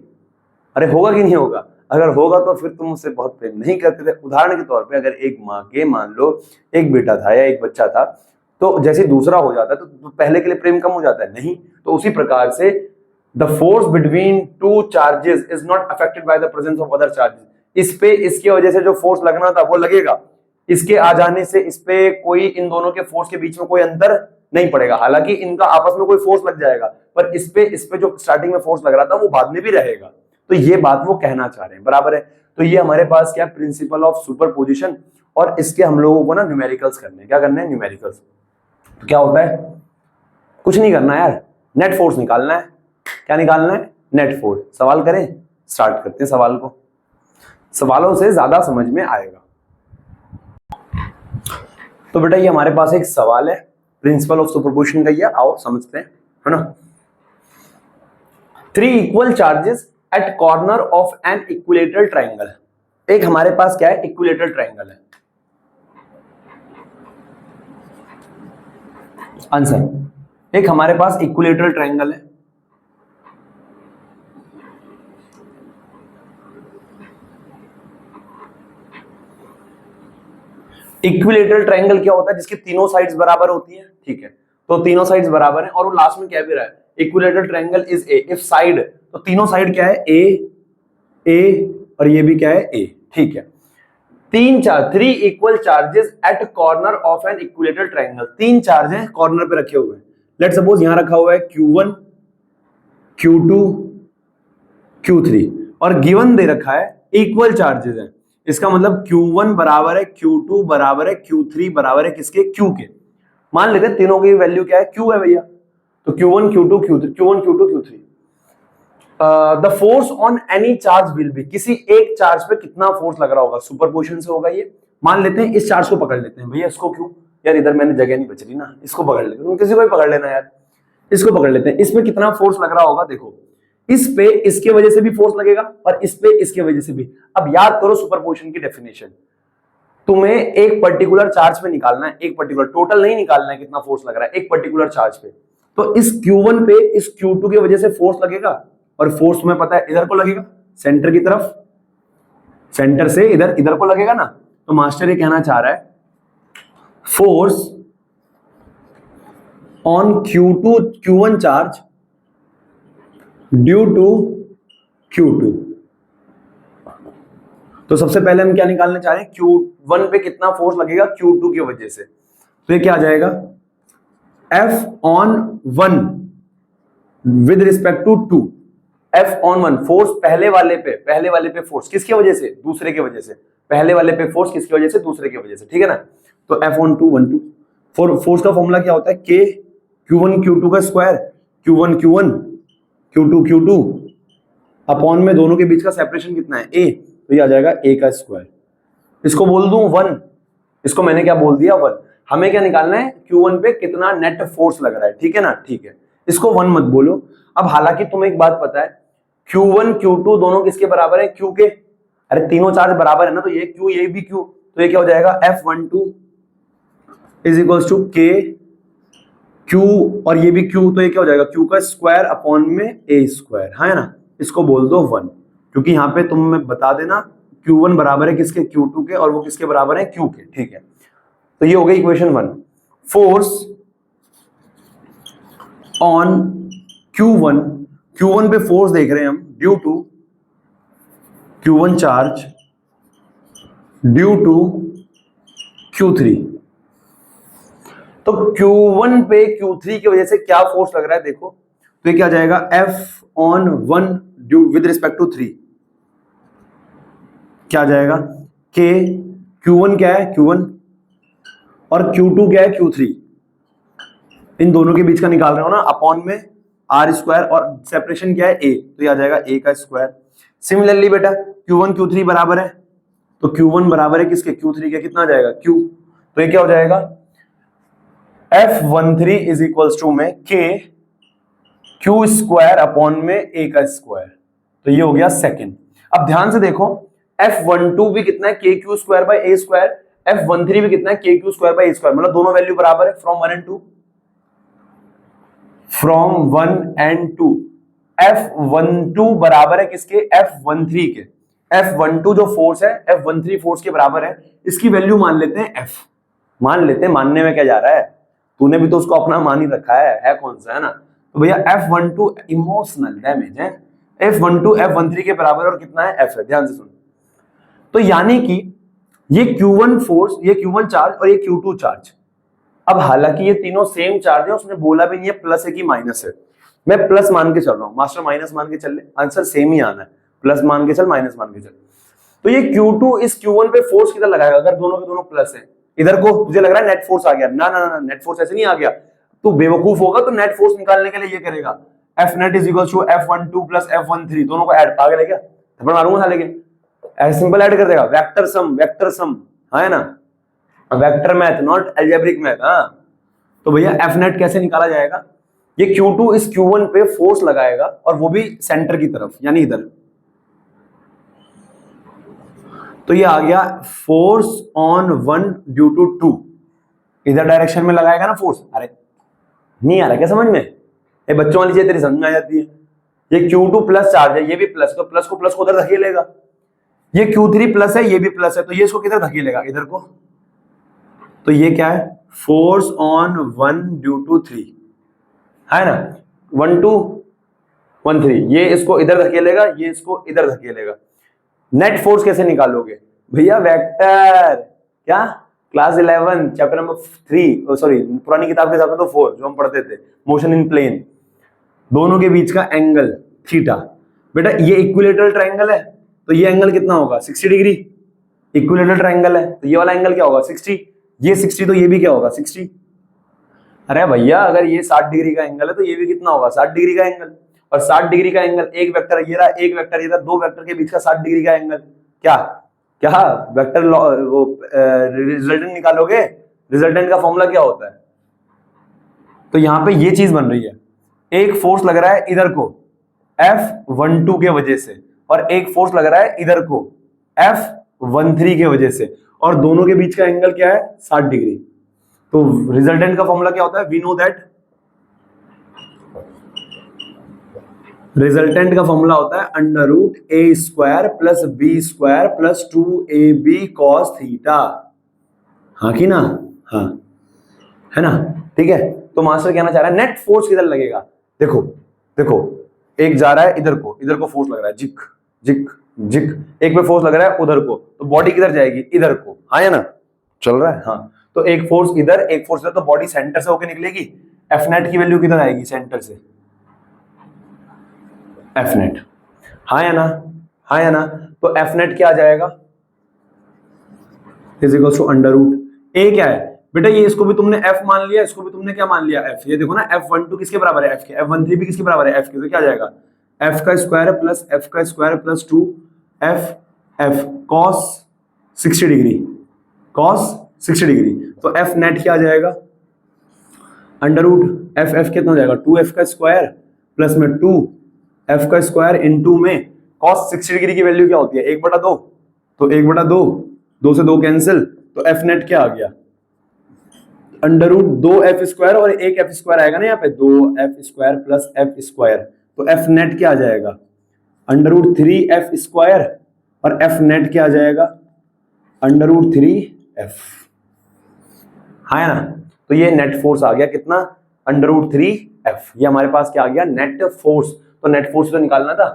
अरे होगा कि नहीं होगा? अगर होगा तो फिर तुम उससे बहुत प्रेम नहीं करते थे। उदाहरण के तौर पे अगर एक माँ के मान लो एक बेटा था या एक बच्चा था, तो जैसे दूसरा हो जाता है तो पहले के लिए प्रेम कम हो जाता है? नहीं। तो उसी प्रकार से the force between two charges is not affected by the presence of other charges. इस पे इसके वजह से जो फोर्स लगना था वो लगेगा, इसके आ जाने से इस पे कोई, इन दोनों के फोर्स के बीच में कोई अंतर नहीं पड़ेगा। हालांकि इनका आपस में कोई फोर्स लग जाएगा, पर इस पे जो स्टार्टिंग में फोर्स लग रहा था वो बाद में भी रहेगा। तो ये बात वो कहना चाह रहे हैं, बराबर है। तो ये हमारे पास क्या, प्रिंसिपल ऑफ सुपरपोजिशन, और इसके हम लोगों को ना न्यूमेरिकल्स करने हैं। क्या करने हैं? न्यूमेरिकल्स। तो क्या होता है, कुछ नहीं करना यार, नेट फोर्स निकालना है। क्या निकालना है? Net force. सवाल करें? स्टार्ट करते हैं सवाल को, सवालों से ज्यादा समझ में आएगा। तो बेटा ये हमारे पास एक सवाल है प्रिंसिपल ऑफ सुपरपोजिशन का, ये आओ समझते हैं, है ना। 3 equal charges at corner of an equilateral triangle. एक हमारे पास क्या है, इक्विलेटरल ट्राइंगल है। आंसर, एक हमारे पास इक्विलेटरल ट्राइंगल है। इक्विलेटरल ट्राइंगल क्या होता है? जिसकी तीनों साइड्स बराबर होती हैं, ठीक है। तो तीनों साइड्स बराबर हैं, और वो लास्ट में क्या भी रहा है, equilateral triangle is a if side, तो तीनों साइड क्या है, ए और ये भी क्या है, ए, ठीक है। 3 equal charges at corner of an equilateral triangle. 3 charge हैं कॉर्नर पे रखे हुए हैं। लेट सपोज यहां रखा हुआ है Q1, Q2, Q3, और गिवन दे रखा है इक्वल चार्जेस हैं। इसका मतलब Q1 बराबर है Q2 बराबर है Q3 बराबर है किसके, Q के। मान लेते हैं तीनों की वैल्यू क्या है, Q है भैया। तो Q1 Q2 Q3, Q1 Q2 Q3। The force on any charge will be, किसी एक चार्ज पे कितना फोर्स लग रहा होगा, सुपरपोजिशन से होगा ये। मान लेते हैं इस चार्ज को पकड़ लेते हैं भैया, इसको क्यों यार, इधर मैंने जगह नहीं बच रही ना, इसको पकड़ लेते हैं, किसी को भी पकड़ लेना यार, इसको पकड़ लेते हैं। इसमें कितना फोर्स लग रहा होगा, देखो इस पे इसके वजह से भी फोर्स लगेगा और इस पे इसके वजह से भी। अब याद करो सुपरपोजिशन की डेफिनेशन, तुम्हें एक पर्टिकुलर चार्ज पे निकालना है, एक पर्टिकुलर, टोटल नहीं निकालना है कितना फोर्स लग रहा है, एक पर्टिकुलर चार्ज पे। तो इस Q1 पे इस Q2 की वजह से फोर्स लगेगा, और फोर्स तुम्हें पता है इधर को लगेगा, सेंटर की तरफ, सेंटर से इधर को लगेगा ना। तो मास्टर ये कहना चाह रहा है force on Q1 charge due to Q2। तो सबसे पहले हम क्या निकालने चाह रहे हैं, Q1 पे कितना फोर्स लगेगा Q2 की वजह से। तो ये क्या आ जाएगा, F on 1 with respect to 2। F on 1 force पहले वाले पे फोर्स किसकी वजह से, दूसरे की वजह से। पहले वाले पे फोर्स किसकी वजह से, दूसरे की वजह से, ठीक है ना। तो F on 2 1 2। फोर्स का फॉर्मूला क्या होता है, K Q1 Q2 का square, Q1 Q1 Q2 Q2 upon में दोनों के बीच का सेपरेशन कितना है, A, तो ये आ जाएगा A का स्क्वायर। इसको बोल दूं 1, इसको मैंने क्या बोल दिया 1। हमें क्या निकालना है, Q1 पे कितना नेट फोर्स लग रहा है, ठीक है ना, ठीक है। इसको 1 मत बोलो। अब हालांकि तुम्हें एक बात पता है, Q1 Q2 दोनों किसके बराबर है? Q के। अरे तीनों चार्ज बराबर है ना, तो ये Q ये भी Q, तो ये क्या हो जाएगा? F12 is equals to K Q, और ये भी Q, तो ये क्या हो जाएगा? Q का स्क्वायर अपॉन में A स्क्वायर, है ना। इसको बोल दो 1, क्योंकि यहाँ पे तुम्हें बता देना Q1 बराबर है किसके? Q2 के, और वो किसके बराबर है? Q के, ठीक है। तो ये हो गई equation 1। Force on Q1, Q1 पे फोर्स देख रहे हैं हम, due to Q1 charge due to Q3। तो Q1 पे Q3 की वजह से क्या फोर्स लग रहा है देखो, तो ये क्या जाएगा? F on 1 due with respect to 3, क्या जाएगा? K, Q1 क्या है? Q1, और Q2 क्या है? Q3। इन दोनों के बीच का निकाल रहे हो ना, अपॉन में R स्क्वायर, और सेपरेशन क्या है? A, तो ये आ जाएगा A का स्क्वायर। सिमिलरली बेटा Q1 Q3 बराबर है, तो Q1 बराबर है किसके? Q3 के। कितना आ जाएगा? Q, तो ये क्या हो जाएगा? F13 इज इक्वल्स टू में K Q स्क्वायर अपॉन में A का स्क्वायर, तो ये हो गया सेकंड। अब ध्यान से देखो, F12 भी कितना है? KQ square by A square, F13 भी कितना है? KQ square by A square, मतलब दोनों वैल्यू बराबर है from 1 and 2, from 1 and 2। F12 बराबर है किसके? F13 के। F12 जो फोर्स है F13 फोर्स के बराबर है, इसकी वैल्यू मान लेते हैं F, मान लेते हैं, मानने में क्या जा रहा है, तूने भी तो उसको अपना मान ही रखा है कौन सा, है ना। तो भैया F12 इमोशनल डैमेज है, F12 F13 के बराबर, और कितना है? F है। ध्यान से सुन, तो यानी कि ये Q1 फोर्स, ये Q1 चार्ज और ये Q2 चार्ज, अब हालांकि ये तीनों सेम चार्ज है, उसने बोला भी नहीं है प्लस है कि माइनस है, मैं प्लस मान के चल रहा हूं, मास्टर माइनस मान के चल ले, आंसर सेम ही आना है, प्लस मान के चल माइनस मान के चल। तो ये Q2 इस Q1 पे फोर्स कितना लगाएगा? अगर दोनों के दोनों प्लस है, इधर को तुझे लग रहा है नेट फोर्स आ गया, ना ना ना, नेट फोर्स ऐसे नहीं आ गया, तू बेवकूफ होगा, तो नेट फोर्स निकालने के लिए ये करेगा, F net is equal to F12 plus F13, दोनों को ऐड, पागल है क्या? थप्पड़ मारूंगा साले के, ऐसे सिंपल ऐड कर देगा, वेक्टर सम, है ना, vector math not algebraic math. हाँ, तो भैया एफ नेट कैसे निकाला जाएगा? ये Q2 इस Q1 पे फोर्स लगाएगा, और वो भी सेंटर की तरफ, यानी इधर, तो ये आ गया फोर्स ऑन 1 ड्यू टू 2, इधर डायरेक्शन में लगाएगा ना फोर्स। अरे नहीं आ रहा क्या समझ में? ये बच्चों वाली चीज तेरी समझ में आ जाती है। ये Q2 प्लस चार्ज है, ये भी प्लस, तो प्लस को उधर धकेलेगा, ये Q3 प्लस है, ये भी प्लस है, तो ये इसको किधर धकेलेगा? इधर को। तो ये क्या है? फोर्स ऑन 1 ड्यू टू 3, है ना, 1 2 1 3, ये इसको इधर धकेलेगा, ये इसको इधर धकेलेगा। नेट फोर्स कैसे निकालोगे भैया? वेक्टर, क्या, क्लास 11 चैप्टर नंबर 3, सॉरी पुरानी किताब के हिसाब से तो 4 जो हम पढ़ते थे, मोशन इन प्लेन, दोनों के बीच का एंगल थीटा। बेटा ये इक्विलेटरल ट्रायंगल है, तो ये एंगल कितना होगा? 60 डिग्री। इक्विलेटरल ट्रायंगल है, तो ये वाला एंगल क्या होगा? 60। ये 60, तो ये भी क्या होगा? 60। अरे भैया अगर ये 60 डिग्री का एंगल है, तो ये भी कितना होगा? 60 डिग्री का एंगल। और 60 डिग्री का एंगल, एक वेक्टर ये रहा, एक वेक्टर ये रहा, दो वेक्टर के बीच का 60 डिग्री का एंगल, क्या क्या वेक्टर वो रिजल्टेंट निकालोगे, रिजल्टेंट का फॉर्मूला क्या होता है? तो यहां पे ये चीज बन रही है, एक फोर्स लग रहा है इधर को F12 के वजह से, और एक फोर्स लग रहा है इधर को F13 के वजह से, और दोनों के बीच का एंगल क्या है? 60 डिग्री। तो रिजल्टेंट का फॉर्मूला क्या होता है? वी नो दैट रिजल्टेंट का फॉर्मूला होता है under root A square plus B square plus 2ab cos theta. हाँ कि ना? हाँ, है ना, ठीक है। तो मास्टर कहना चाह रहा है नेट फोर्स किधर लगेगा? देखो देखो, एक जा रहा है इधर को फोर्स लग रहा है, जिक जिक जिक, एक पे फोर्स लग रहा है उधर को, तो बॉडी किधर जाएगी? इधर को, हाँ या ना? चल रहा है, हाँ। तो एक फोर्स इधर, एक फोर्स इधर, तो बॉडी सेंटर से होकर निकलेगी। एफ नेट की वैल्यू किधर आएगी? सेंटर से, एफ नेट, हाँ या ना? हाँ या ना? तो एफ नेट क्या आ जाएगा? Is equal to under root A, क्या है बेटा? ये इसको भी तुमने एफ मान लिया, इसको भी तुमने क्या मान लिया? एफ। ये देखो ना, F12 किसके बराबर है? एफ के। F13 भी किसके बराबर है? एफ के। तो क्या आ जाएगा? एफ का स्क्वायर प्लस एफ का square plus 2f cos 60 degree, cos 60 degree. तो एफ नेट क्या आ जाएगा? अंडर रूट एफ कितना हो जाएगा? 2f का स्क्वायर प्लस में 2 एफ का स्क्वायर इंटू में कॉस 60 डिग्री की वैल्यू क्या होती है 1/2, तो 1/2, 2 से 2 कैंसिल, तो एफ नेट क्या आ गया अंडर रूट 2f स्क्वायर और एक एफ स्क्वायर आएगा ना यहाँ पे 2f square plus F square, तो एफ नेट क्या आ जाएगा अंडर रूट 3f स्क्वायर और एफ नेट क्या आ जाएगा अंडर रूट 3f, हाँ ना। तो ये नेट फोर्स आ गया कितना अंडर रूट 3f, ये हमारे पास क्या आ गया नेट फोर्स। तो नेट फोर्स तो निकालना था,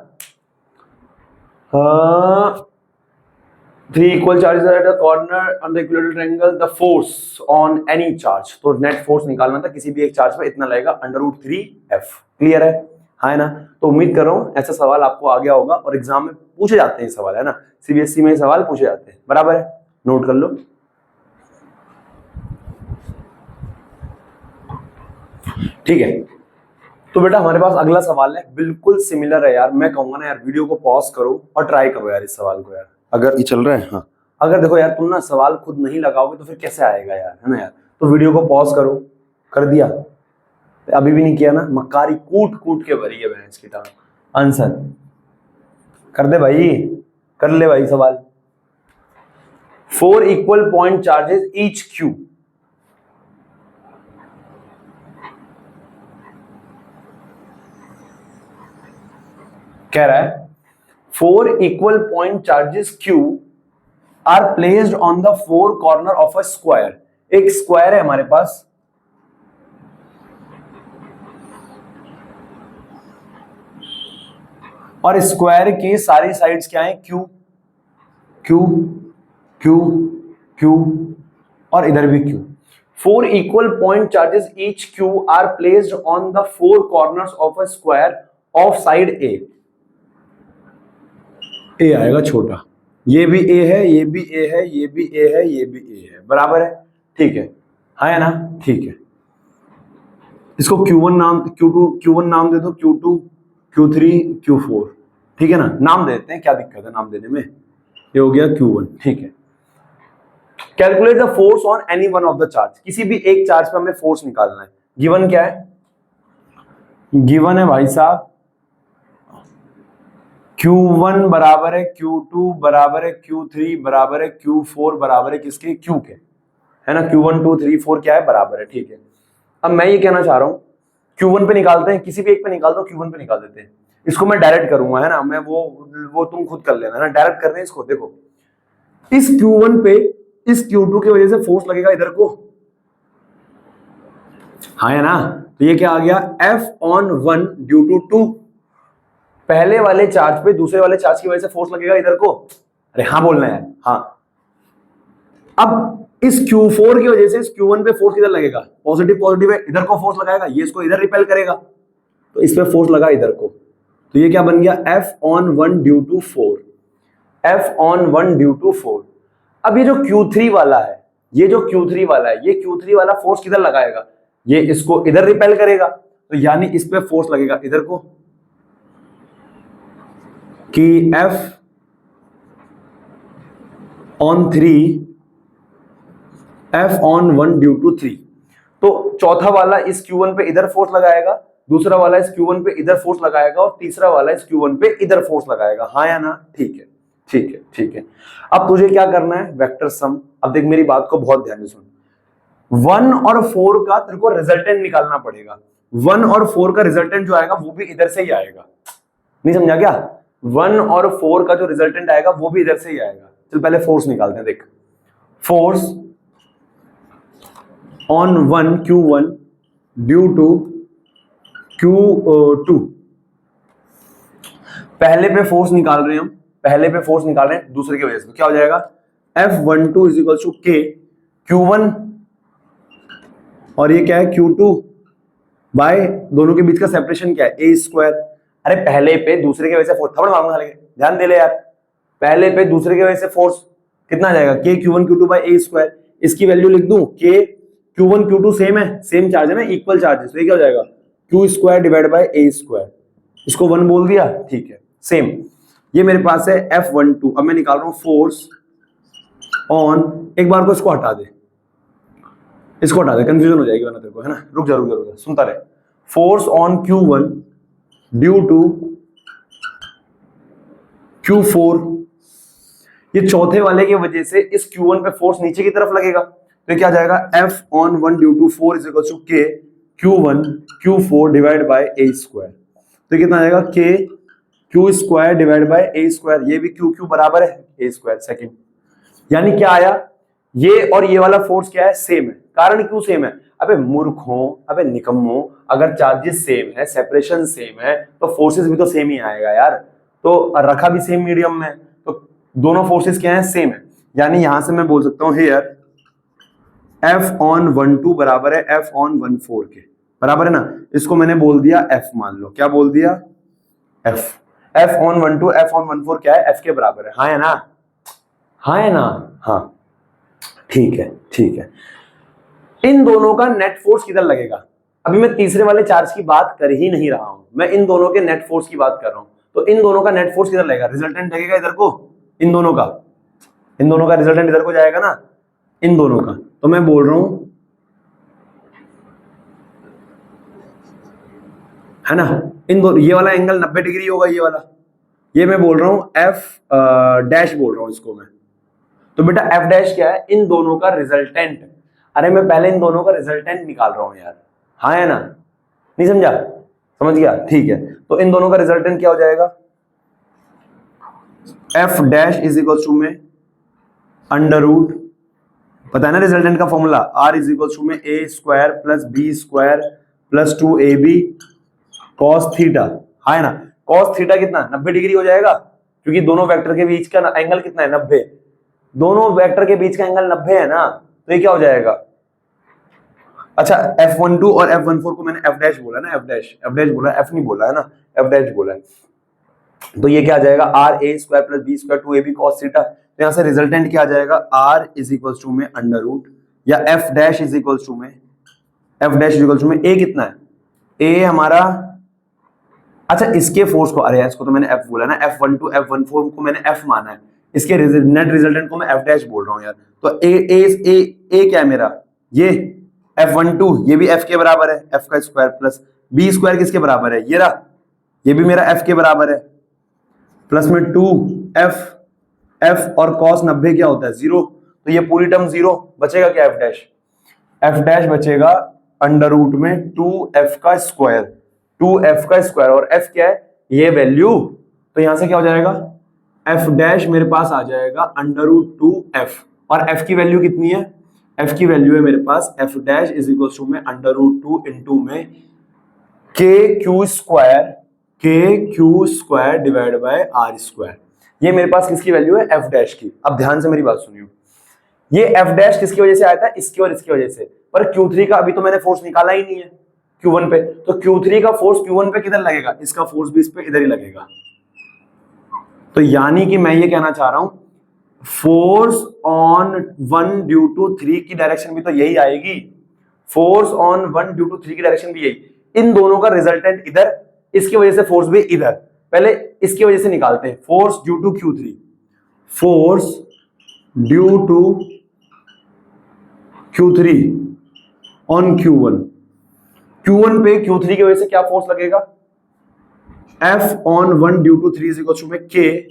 three equal charges at a corner on the equilateral triangle, the force on any charge, तो नेट फोर्स निकालना था किसी भी एक चार्ज पे इतना लगेगा अंडर रूट 3f। क्लियर है, हाँ ना। तो उम्मीद कर रहा हूं ऐसा सवाल आपको आ गया होगा और एग्जाम में पूछे जाते हैं सवाल, है ना, सीबीएसई में सवाल पूछे जाते हैं, बराबर है, नोट कर लो। ठीक है, तो बेटा हमारे पास अगला सवाल है, बिल्कुल सिमिलर है यार। मैं कहूंगा ना यार वीडियो को पॉज करो और ट्राई करो यार इस सवाल को यार, अगर ये चल रहा है, हाँ अगर देखो यार तुम ना सवाल खुद नहीं लगाओगे तो फिर कैसे आएगा यार, है ना यार। तो वीडियो को पॉज करो, कर दिया, अभी भी नहीं किया ना, मक्कारी कूट कूट के भरी है भैंस की टांग। आंसर कर दे भाई, कर ले भाई सवाल। 4 equal point charges each Q, कह रहा है 4 equal point charges Q are placed on the 4 corner of a square. एक स्क्वायर है हमारे पास, और स्क्वायर की सारी साइड्स क्या है Q Q Q Q और इधर भी Q। 4 equal point charges each Q are placed on the 4 corners of a square of side A। A आएगा छोटा, ये भी ए है, ये भी ए है, ये भी ए है, ये भी ए है, बराबर है, ठीक है, हाँ है ना, ठीक है। इसको Q1 नाम, Q1 नाम दे दो, Q2, Q3, Q4, ठीक है ना, नाम देते हैं, क्या दिक्कत है नाम देने में। ये हो गया Q1, ठीक है। Calculate the force on any one of the charge, किसी भी एक चार्ज पे हमें फोर्स निकालना है। गिवन क्या है, गिवन है भाई साहब Q1 बराबर है Q2 बराबर है Q3 बराबर है Q4 बराबर है किसके, Q के, है ना। Q1 2 3 4 क्या है, बराबर है, ठीक है। अब मैं ये कहना चाह रहा हूं Q1 पे निकालते हैं, किसी भी एक पे निकाल दो, Q1 पे निकाल देते हैं। इसको मैं डायरेक्ट करूंगा, है ना, मैं वो तुम खुद कर लेना, है ना, डायरेक्ट कर रहे हैं इसको। देखो इस Q1 पे इस Q2 की वजह से फोर्स लगेगा इधर को, हाँ है ना। तो ये क्या आ गया F/1 ड्यू टू 2, पहले वाले चार्ज पे दूसरे वाले चार्ज की वजह से फोर्स लगेगा इधर को, अरे हाँ बोलना है, हाँ। अब इस Q4 की वजह से इस Q1 पे फोर्स किधर लगेगा, पॉजिटिव पॉजिटिव है, इधर को फोर्स लगाएगा, ये इसको इधर रिपेल करेगा, तो इस पे फोर्स लगा इधर को, तो ये क्या बन गया F/1 due to 4, F/1 due to 4। अब ये जो Q3 वाला है, ये जो Q3 वाला है, ये Q3 वाला फोर्स किधर लगाएगा, ये इसको इधर रिपेल करेगा, तो यानी इस पे फोर्स लगेगा इधर को, कि F/3 F/1 ड्यू टू 3। तो चौथा वाला इस Q1 पे इधर फोर्स लगाएगा, दूसरा वाला इस Q1 पे इधर फोर्स लगाएगा, और तीसरा वाला इस Q1 पे इधर फोर्स लगाएगा, हाँ या ना, ठीक है, ठीक है, ठीक है। अब तुझे क्या करना है, वेक्टर सम। अब देख मेरी बात को बहुत ध्यान से सुन, 1 और 4 का तेरे को रिजल्टेंट निकालना पड़ेगा। 1 और 4 का रिजल्टेंट जो आएगा वो भी इधर से ही आएगा, नहीं समझा क्या, 1 और 4 का जो रिजल्टेंट आएगा वो भी इधर से ही आएगा। चल पहले फोर्स निकालते हैं, देख force on 1 Q1 due to Q2, पहले पे फोर्स निकाल रहे हैं हम, पहले पे फोर्स निकाल रहे हैं दूसरे की वजह से, तो क्या हो जाएगा F12 is equal to K Q1, और ये क्या है Q2 बाय दोनों के बीच का सेपरेशन क्या है A स्क्वायर। अरे पहले पे दूसरे की वजह से फोर्स, थोड़ा मालूम है, ध्यान दे ले यार, पहले पे दूसरे की वजह से फोर्स कितना आ जाएगा K Q1 Q2 by A square. इसकी वैल्यू लिख दूं, K Q1 Q2 सेम है, सेम चार्ज है ना, इक्वल चार्जेस, तो ये क्या हो जाएगा Q square divide by A square, इसको 1 बोल दिया, ठीक है। सेम ये मेरे पास है F12, अब मैं निकाल रहा हूं फोर्स ऑन, एक बार को इसको हटा दे, इसको हटा दे, कंफ्यूजन हो जाएगी वरना तेरे को, है ना। रुक जा रुक जा रुक जा, सुनता रहे। Force on Q1 due to Q4, ये चौथे वाले की वजह से इस Q1 पे फोर्स नीचे की तरफ लगेगा, तो क्या आ जाएगा F on 1 due to 4 is equal to K Q1 Q4 divide by a square. तो कितना आएगा K Q square divide by a square, ये भी Q बराबर है a स्क्वायर सेकेंड। यानी क्या आया, ये और ये वाला फोर्स क्या है, सेम है। कारण क्यों सेम है, अबे मूर्खों, अबे निकम्मो, अगर चार्जेस सेम है, सेपरेशन सेम है, तो फोर्सेस भी तो सेम ही आएगा यार। तो रखा भी सेम मीडियम में, तो दोनों फोर्सेस क्या है, सेम है। यानी यहां से मैं बोल सकता हूं हियर F on 1 2 बराबर है F on 1 4 के, बराबर है ना। इसको मैंने बोल दिया F, मान लो क्या बोल दिया F। F on 1 2 F on 1 4 क्या है, F के बराबर है, हाँ है ना, हाँ है ना, हाँ ठीक है ठीक है। इन दोनों का नेट फोर्स किधर लगेगा, अभी मैं तीसरे वाले चार्ज की बात कर ही नहीं रहा हूं, मैं इन दोनों के नेट फोर्स की बात कर रहा हूं। तो इन दोनों का नेट फोर्स किधर लगेगा, रिजल्टेंट लगेगा इधर को, इन दोनों का रिजल्टेंट इधर को जाएगा ना, इन दोनों का। तो मैं बोल रहा हूं, है ना, इन दो, ये वाला एंगल 90 डिग्री होगा, ये वाला, ये मैं बोल रहा हूं F डैश बोल रहा हूं इसको मैं। तो बेटा F डैश क्या है, इन दोनों का रिजल्टेंट। अरे मैं पहले इन दोनों का रिजल्टेंट निकाल रहा हूं यार, हाँ है ना, नहीं समझा, समझ गया, ठीक है। तो इन दोनों का रिजल्टेंट क्या हो जाएगा, F dash is equal to में अंडर रूट, पता है ना रिजल्टेंट का formula, R is equal to में a square plus b square plus 2ab cos theta, हाँ है ना। कॉस थीटा कितना, 90 डिग्री हो जाएगा, क्योंकि दोनों वेक्टर के बीच का एंगल कितना है, 90। दोनों वेक्टर के बीच का एंगल 90 है ना, तो ये क्या हो जाएगा, अच्छा F12 और F14 को मैंने F डैश बोला ना, F डैश बोला, F नहीं बोला है ना, F डैश बोला है। तो ये क्या आ जाएगा, R a square plus b square 2ab cos theta. तो यहां से रिजल्टेंट क्या आ जाएगा, R इज इक्वल टू में अंडर रूट, या F dash is equal to में, F dash is equal to में a कितना है, a हमारा, अच्छा इसके फोर्स को, अरे इसको तो मैंने F बोला ना, F12 F14 को मैंने F माना है, इसके नेट रिजल्टेंट को मैं F डैश बोल रहा हूं यार। तो a क्या है मेरा, ये F12, ये भी F के बराबर है, F का स्क्वायर प्लस b स्क्वायर किसके बराबर है, ये रहा, ये भी मेरा F के बराबर है, प्लस में 2f और cos 90 क्या होता है, 0। तो ये पूरी टर्म 0, बचेगा क्या, F डैश बचेगा अंडर रूट में 2f का स्क्वायर, 2f का स्क्वायर, और f क्या है, ये वैल्यू। तो यहां से क्या हो जाएगा, f डैश मेरे पास आ जाएगा अंडर रूट 2f, और f की वैल्यू कितनी है, f की वैल्यू है मेरे पास f dash is equal to में अंडर रूट 2 इंटू में k Q square divide by r square. ये मेरे पास किसकी वैल्यू है, f डैश की। अब ध्यान से मेरी बात सुनियो, ये f डैश किसकी वजह से आया था, इसकी और इसकी वजह से, पर Q3 का अभी तो मैंने फोर्स निकाला ही नहीं है Q1 पे, तो Q3 का फोर्स Q1 पे किधर लगेगा, इसका फोर्स भी इस पे इधर ही लगेगा। तो यानी कि मैं ये कहना चाह रहा हूं, फोर्स ऑन 1 ड्यू टू 3 की डायरेक्शन भी तो यही आएगी, फोर्स ऑन 1 ड्यू टू 3 की डायरेक्शन भी यही। इन दोनों का रिजल्टेंट इधर, इसकी वजह से फोर्स भी इधर, पहले इसकी वजह से निकालते हैं, force due to Q3, force due to Q3 on Q1 पे Q3 की वजह से क्या फोर्स लगेगा, F on 1 due to 3 is equal to में K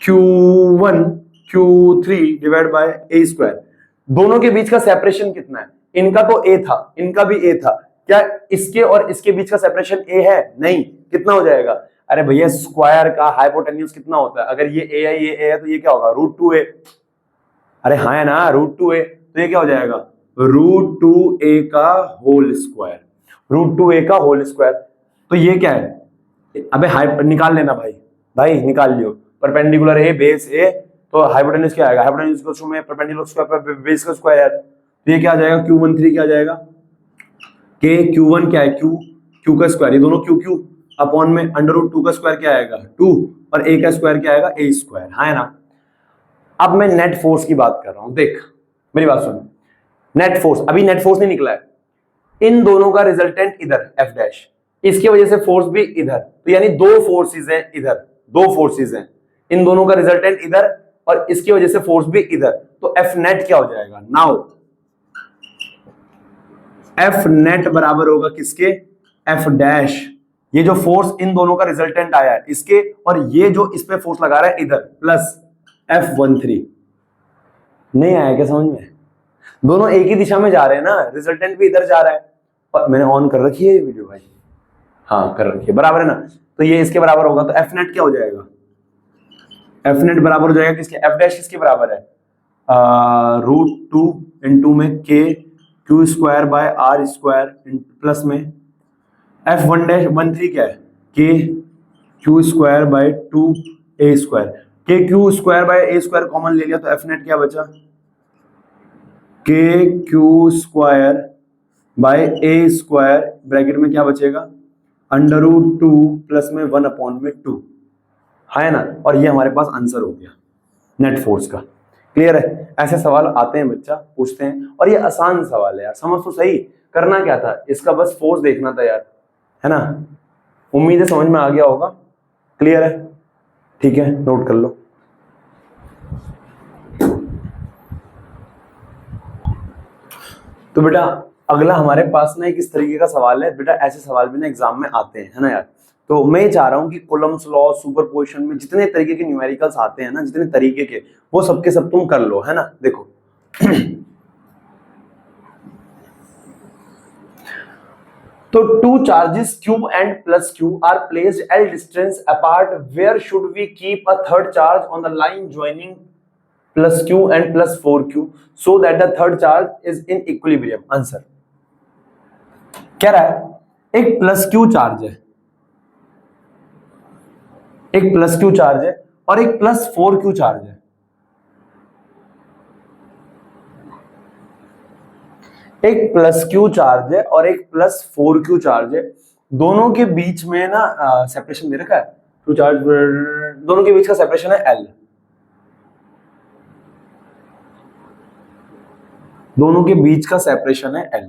Q1 Q3 divide by a square. दोनों के बीच का सेपरेशन कितना है, इनका तो a था, इनका भी a था, क्या इसके और इसके बीच का सेपरेशन a है, नहीं, कितना हो जाएगा, अरे भैया स्क्वायर का हाइपोटेन्यूज कितना होता है, अगर ये a है, ये a है, तो ये क्या होगा, √2a, अरे हाँ है ना, √2a, तो ये क्या हो जाएगा, √2a का होल स्क्वायर, √2a का होल स्क्वायर। तो ये क्या है, अबे निकाल लेना भाई निकाल लियो, परपेंडिकुलर है बेस ए, तो हाइपोटेन्यूज क्या आएगा, हाइपोटेन्यूज इक्वल टू में परपेंडिकुलर स्क्वायर पर बेस का स्क्वायर। तो ये क्या आ जाएगा, Q13 क्या आ जाएगा, के Q1 क्या है, Q का स्क्वायर, ये दोनों Q अपॉन में अंडर रूट 2 का स्क्वायर क्या आएगा 2, और a का स्क्वायर क्या आएगा a स्क्वायर, हाँ है ना। अब मैं नेट फोर्स की बात कर रहा हूं, देख मेरी बात सुन, नेट फोर्स, अभी नेट फोर्स नहीं निकला है, इन दोनों का रिजल्टेंट इधर F डैश, इसकी वजह से फोर्स भी इधर, तो यानी दो फोर्सेस हैं इधर, दो फोर्सेस हैं, इन दोनों का रिजल्टेंट इधर और इसकी वजह से फोर्स भी इधर, तो F नेट क्या हो जाएगा, नाउ F नेट बराबर होगा किसके, F डैश, ये जो फोर्स इन दोनों का रिजल्टेंट आया है इसके, और ये जो इस पे फोर्स लगा रहा है इधर, प्लस F13। नहीं आया क्या समझ में? दोनों एक ही दिशा में जा रहे हैं ना, रिजल्टेंट भी इधर जा रहा है। और मैंने ऑन कर रखी है ये वीडियो भाई, हाँ कर रखी है, बराबर है ना। तो ये इसके बराबर होगा, तो एफ नेट क्या हो जाएगा? एफ नेट बराबर हो जाएगा किसके? एफ डैश किसके बराबर है? √2 इंटू में K Q square by R square plus में F13 क्या है? K Q square by 2a square. K Q square by a square common ले लिया तो एफ नेट क्या बचा? K Q square by a square bracket में क्या बचेगा? √2 प्लस में 1/2 है ना। और ये हमारे पास आंसर हो गया नेट फोर्स का। क्लियर है? ऐसे सवाल आते हैं, बच्चा पूछते हैं, और ये आसान सवाल है यार, समझ तो सही। करना क्या था, इसका बस फोर्स देखना था यार, है ना। उम्मीद है समझ में आ गया होगा। क्लियर है? ठीक है, नोट कर लो। तो बेटा अगला हमारे पास ना एक इस तरीके का सवाल है। बेटा ऐसे सवाल भी ना एग्जाम में आते हैं, है ना यार। तो मैं चाह रहा हूं कि कूलम्ब्स लॉ, सुपरपोजिशन में जितने तरीके के न्यूमेरिकल्स आते हैं ना, जितने तरीके के, वो सबके सब तुम कर लो, है ना। देखो तो two charges Q and plus Q are placed L distance apart. Where should we keep a third charge on the line joining plus Q and plus 4Q so that the third charge is in equilibrium? Answer क्या रहा है? एक plus Q charge है, एक plus Q charge है और एक plus 4Q charge है। एक प्लस Q चार्ज है और एक प्लस 4Q चार्ज है। दोनों के बीच में ना सेपरेशन दे रखा है, टू चार्ज, दोनों के बीच का सेपरेशन है L। दोनों के बीच का सेपरेशन है L।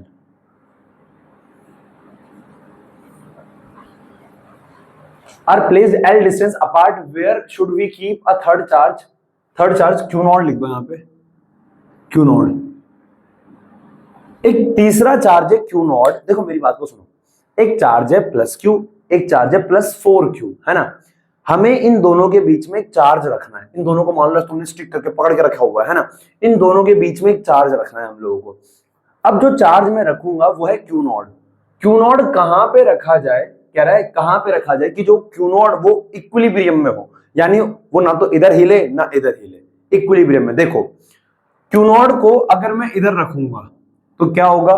Are placed L distance apart. Where should we keep a third charge? Third charge Q not लिख दो यहाँ पे, Q नॉट। एक तीसरा चार्ज है Q नॉट। देखो मेरी बात को सुनो, एक चार्ज है प्लस Q, एक चार्ज है प्लस 4Q, है ना। हमें इन दोनों के बीच में एक चार्ज रखना है। इन दोनों को मान लो तुमने स्टिक करके पकड़ के रखा हुआ है ना, इन दोनों के बीच में एक चार्ज रखना है हम लोगों को। अब जो चार्ज मैं रखूंगा वो है Q नॉट। Q नॉट कहां पे रखा जाए, कह रहा है कहां पे रखा जाए कि जो Q नॉट वो इक्विलिब्रियम में हो, यानी वो ना तो इधर हिले ना इधर हिले, इक्विलिब्रियम में। देखो Q नॉट को अगर मैं इधर रखूंगा तो क्या होगा?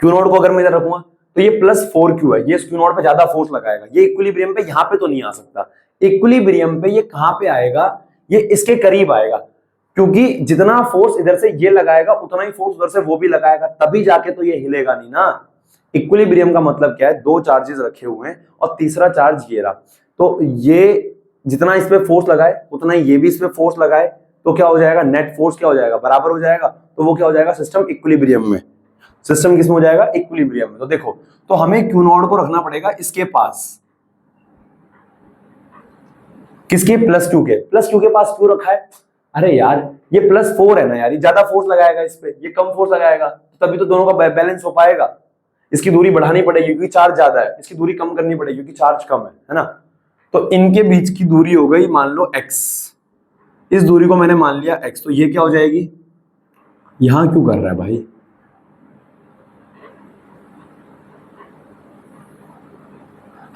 Q नॉट को अगर मैं इधर रखूंगा तो ये प्लस 4Q है, ये Q नॉट पे ज्यादा फोर्स लगाएगा, ये इक्विलिब्रियम पे यहां पे तो नहीं आ सकता। इक्विलिब्रियम पे ये कहां पे आएगा? ये इसके करीब आएगा, क्योंकि जितना फोर्स इधर से ये लगाएगा उतना ही फोर्स उधर से वो भी लगाएगा, तभी जाके तो ये हिलेगा नहीं ना। इक्विलिब्रियम का मतलब क्या है? दो चार्जेस रखे हुए हैं और तीसरा चार्ज ये रहा, तो ये जितना इस पे फोर्स लगाए उतना ही ये भी इस पे फोर्स लगाए, तो क्या हो जाएगा? नेट फोर्स क्या हो जाएगा? बराबर हो जाएगा। तो वो क्या हो जाएगा? सिस्टम इक्विलिब्रियम में। सिस्टम किसमें हो जाएगा? इक्विलिब्रियम में। तो देखो, तो हमें Q नॉट को रखना पड़ेगा इसके पास, किसके? प्लस Q के। प्लस Q के पास क्यों रखा है? अरे यार ये प्लस 4 है ना यार, ये ज्यादा फोर्स लगाएगा इस पे, ये कम फोर्स लगाएगा, तभी तो दोनों का बैलेंस हो पाएगा। इसकी दूरी बढ़ानी पड़ेगी क्योंकि चार्ज ज्यादा है, इसकी दूरी कम करनी पड़ेगी क्योंकि चार्ज कम है ना। तो इनके बीच की दूरी हो गई मान लो x, इस दूरी को मैंने मान लिया x, तो ये क्या हो जाएगी? यहां क्यों कर रहा है भाई?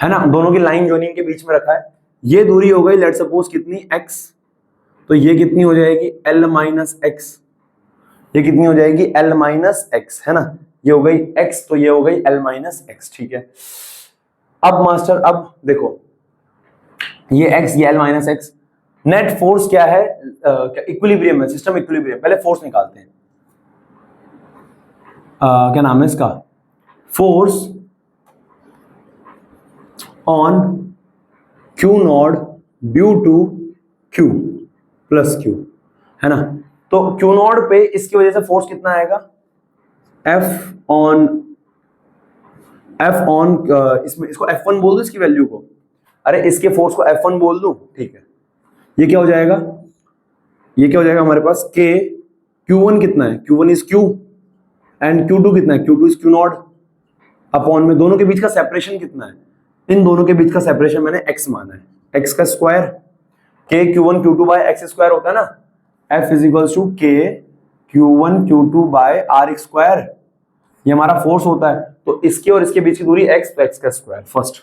है ना, दोनों की लाइन जॉइनिंग के बीच में रखा है। ये दूरी हो गई लेट सपोज कितनी? x, तो ये कितनी हो जाएगी? L minus x। ये कितनी हो जाएगी? L माइनस x, है ना। ये हो गई x, तो ये हो गई L माइनस x। ठीक है, अब मास्टर अब देखो, ये x, ये L minus x, net force क्या है? इक्विलिब्रियम में, सिस्टम इक्विलिब्रियम। पहले फोर्स निकालते हैं। क्या नाम है इसका? Force on Q naught due to Q plus Q, है ना। तो Q नॉट पे इसकी वजह से फोर्स कितना आएगा? F ऑन इसमें, इसको F1 बोल दो इसकी वैल्यू को। अरे इसके फोर्स को F1 बोल दो, ठीक है। ये क्या हो जाएगा? ये क्या हो जाएगा हमारे पास? K, Q1 कितना है? Q1 is Q and Q2 कितना है? Q2 is Q not upon में दोनों के बीच का सेपरेशन कितना है? इन दोनों के बीच का सेपरेशन मैंने x माना है, x का square k q1 q2 by x square होता है ना, F is equals to k q1 q2 by r square, ये हमारा फोर्स होता है। तो इसके और इसके बीच की दूरी x, तो x का स्क्वायर फर्स्ट।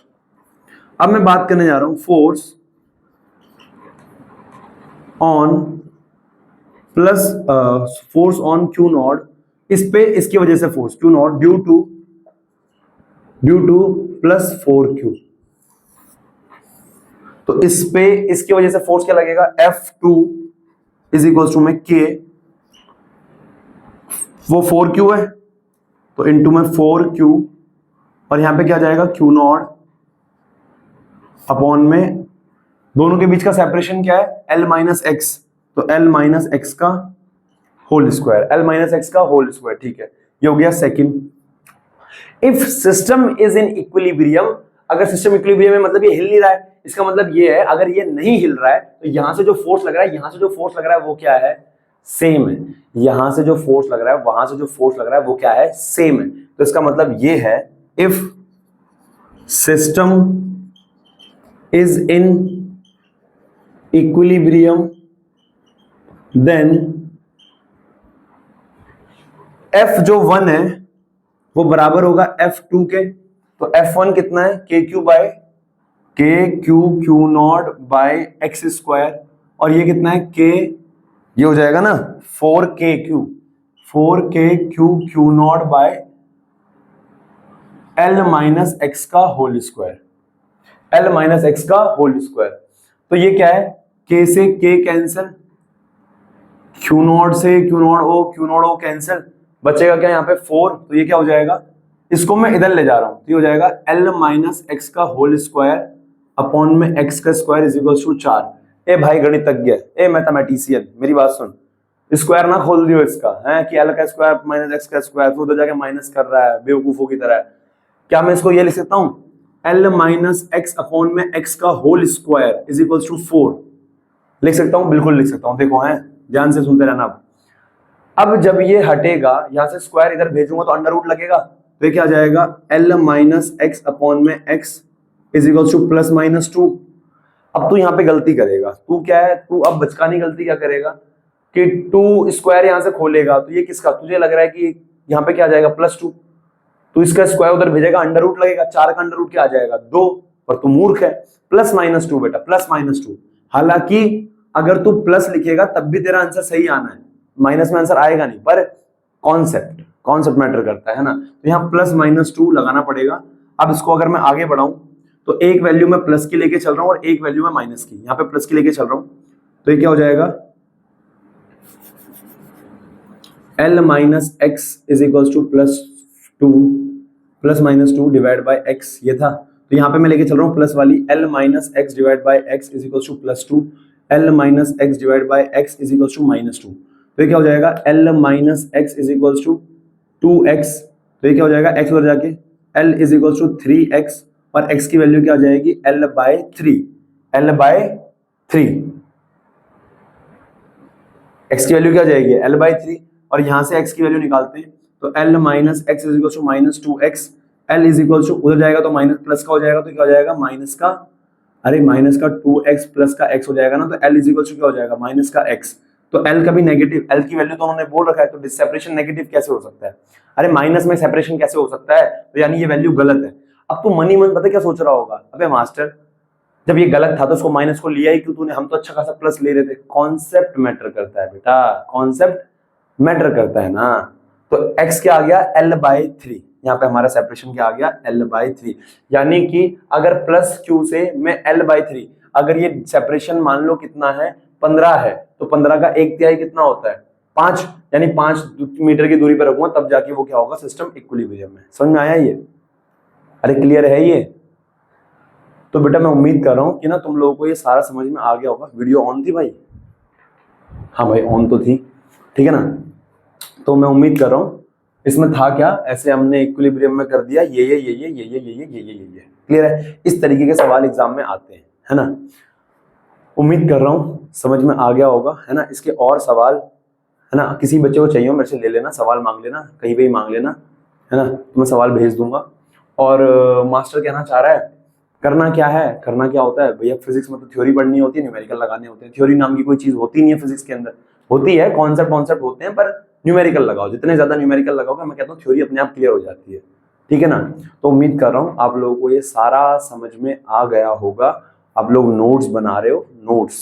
अब मैं बात करने जा रहा हूं force on plus force on q not, इस पे इसकी वजह से force q naught due two plus 4q, तो इस पे इसकी वजह से फोर्स क्या लगेगा, F2 इज इक्वल टू में k, वो 4q है तो इनटू में 4q, और यहां पे क्या जाएगा q नॉट अपॉन में दोनों के बीच का सेपरेशन क्या है, L माइनस एक्स, तो L माइनस एक्स का whole square, L minus x का होल स्क्वायर, ठीक है। ये हो गया second. If system is in equilibrium, अगर सिस्टम इक्विलिब्रियम है मतलब ये हिल नहीं रहा है, इसका मतलब ये है अगर ये नहीं हिल रहा है तो यहां से जो फोर्स लग रहा है, यहां से जो फोर्स लग रहा है वो क्या है, सेम है। यहां से जो फोर्स लग रहा है वहां से जो फोर्स लग रहा है वो क्या है, सेम है। तो इसका मतलब ये है if system is in equilibrium then F जो 1 है वो बराबर होगा F2 के, तो F1 कितना है, KQ by Q not by x square, और ये कितना है K, ये हो जाएगा ना 4KQ Q not by L minus x का whole square, L minus x का होल स्क्वायर। तो ये क्या है, K से K कैंसिल, Q नॉट से Q नॉट O कैंसिल, बचेगा क्या यहाँ पे 4, तो ये क्या हो जाएगा, इसको मैं इधर ले जा रहा हूं, तो ये हो जाएगा L माइनस एक्स का होल स्क्वायर अपॉन में x का स्क्वायर इज इक्वल टू 4। ए भाई गणितज्ञ, ए मैथमेटिशियन, मेरी बात सुन, स्क्वायर ना खोल दियो इसका है कि L का स्क्वायर माइनस एक्स का स्क्वायर, तो उधर जाके माइनस कर रहा है बेवकूफों की तरह। क्या मैं इसको ये लिख सकता हूं, L माइनस एक्स अपॉन में x का whole square is equal to 4, लिख सकता हूं, बिल्कुल लिख सकता हूं। देखो है, ध्यान से सुनते रहना। अब जब ये हटेगा, यहां से स्क्वायर इधर भेजूंगा तो अंडर रूट लगेगा, तो ये क्या आ जाएगा, L माइनस एक्स अपॉन में x is equal two plus minus 2। अब तू यहाँ पे गलती करेगा, तू क्या है, तू अब बचकानी गलती क्या करेगा कि 2 स्क्वायर यहां से खोलेगा, तो ये किसका, तुझे लग रहा है कि यहाँ पे क्या आ जाएगा +2, तो इसका स्क्वायर उधर भेजेगा, अंडर रूट लगेगा, 4 का अंडर रूट क्या आ जाएगा 2, पर तू मूर्ख है, प्लस माइनस 2 बेटा, प्लस माइनस 2। हालांकि अगर तू प्लस लिखेगा तब भी तेरा आंसर सही आना है, माइनस में आंसर आएगा नहीं, पर कॉन्सेप्ट मैटर करता है ना, तो यहाँ प्लस माइनस 2 लगाना पड़ेगा। अब इसको अगर मैं आगे बढ़ाऊं तो एक वैल्यू में प्लस की लेके चल रहा हूं और एक वैल्यू में माइनस की, यहाँ पे प्लस की लेके चल रहा हूं, तो ये क्या हो जाएगा, L minus x is equal two plus minus 2 divide by x, ये था। तो यहाँ पे मैं लेके चल रहा हूँ प्लस वाली, L minus x divide by x is equal to +2, L minus x divide by x is equal to -2, तो ये क्या हो जाएगा, L minus x is equal to 2x, तो ये क्या हो जाएगा, x उधर जाके L is equal to 3x, और x की वैल्यू क्या हो जाएगी, L बाय 3, x की वैल्यू क्या हो जाएगी, L बाय 3, और यहां से x की वैल्यू निकालते हैं, तो L minus x is equal to -2x, L is equal to उधर जाएगा तो माइनस प्लस का हो जाएगा, तो क्या हो जाएगा माइनस का 2x प्लस का x हो जाएगा ना, तो L इज इक्वल टू क्या हो जाएगा, माइनस का x। तो L का भी नेगेटिव, L की वैल्यू तो उन्होंने बोल रखा है, तो सेपरेशन नेगेटिव कैसे हो सकता है, अरे माइनस में सेपरेशन कैसे हो सकता है, तो यानी ये वैल्यू गलत है। अब तू मन ही मन पता क्या सोच रहा होगा, अबे मास्टर जब ये गलत था तो उसको माइनस को लिया ही क्यों तूने, हम तो अच्छा खासा प्लस ले रहे थे। कॉन्सेप्ट मैटर करता है बेटा, कॉन्सेप्ट मैटर करता है ना। तो x क्या आ गया, L/3, यहाँ पे हमारा सेपरेशन क्या आ गया, L/3, यानी कि अगर प्लस q से मैं L/3, अगर ये सेपरेशन मान लो कितना है 15 है, तो 15 का 1/3 कितना होता है 5, यानी 5 मीटर की दूरी पर रखूंगा तब जाके वो क्या होगा, सिस्टम इक्विलिब्रियम में। समझ में आया ये, अरे क्लियर है ये। तो बेटा मैं उम्मीद कर रहा हूं कि ना तुम लोगों को ये सारा समझ में आ गया होगा। वीडियो ऑन थी भाई, हाँ भाई ऑन तो थी, ठीक है ना। तो मैं उम्मीद कर रहा हूं इसमें था क्या, ऐसे हमने इक्विलिब्रियम में कर दिया, ये क्लियर है। इस तरीके के सवाल एग्जाम में आते हैं, है ना। उम्मीद कर रहा हूं समझ में आ गया होगा, है ना। इसके और सवाल, है ना, किसी बच्चे को चाहिए मेरे से ले लेना, सवाल मांग लेना, कहीं पे ही मांग लेना, है ना, तो मैं सवाल भेज दूंगा। और मास्टर कहना चाह रहा है करना क्या है, करना क्या होता है भैया, फिजिक्स में तो थ्योरी पढ़नी होती है, न्यूमेरिकल लगाने होते हैं। थ्योरी नाम की कोई चीज होती नहीं है फिजिक्स के अंदर, होती है कॉन्सेप्ट कॉन्सेप्ट होते हैं, पर न्यूमेरिकल लगाओ, जितने ज्यादा न्यूमेरिकल लगाओगे मैं कहता हूँ थ्योरी अपने आप क्लियर हो जाती है, ठीक है ना। तो उम्मीद कर रहा हूँ आप लोगों को ये सारा समझ में आ गया होगा। आप लोग नोट्स बना रहे हो, नोट्स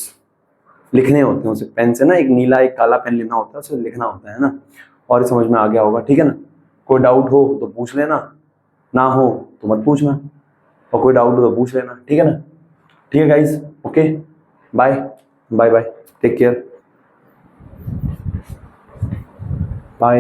लिखने होते हैं, उसे पेन से ना, एक नीला एक काला पेन लेना होता है, उसे लिखना होता है ना, और समझ में आ गया होगा, ठीक है ना। कोई डाउट हो तो पूछ लेना, ना हो तो मत पूछना, और कोई डाउट हो तो पूछ लेना, ठीक है ना। ठीक है guys, okay, bye bye bye, take care, bye.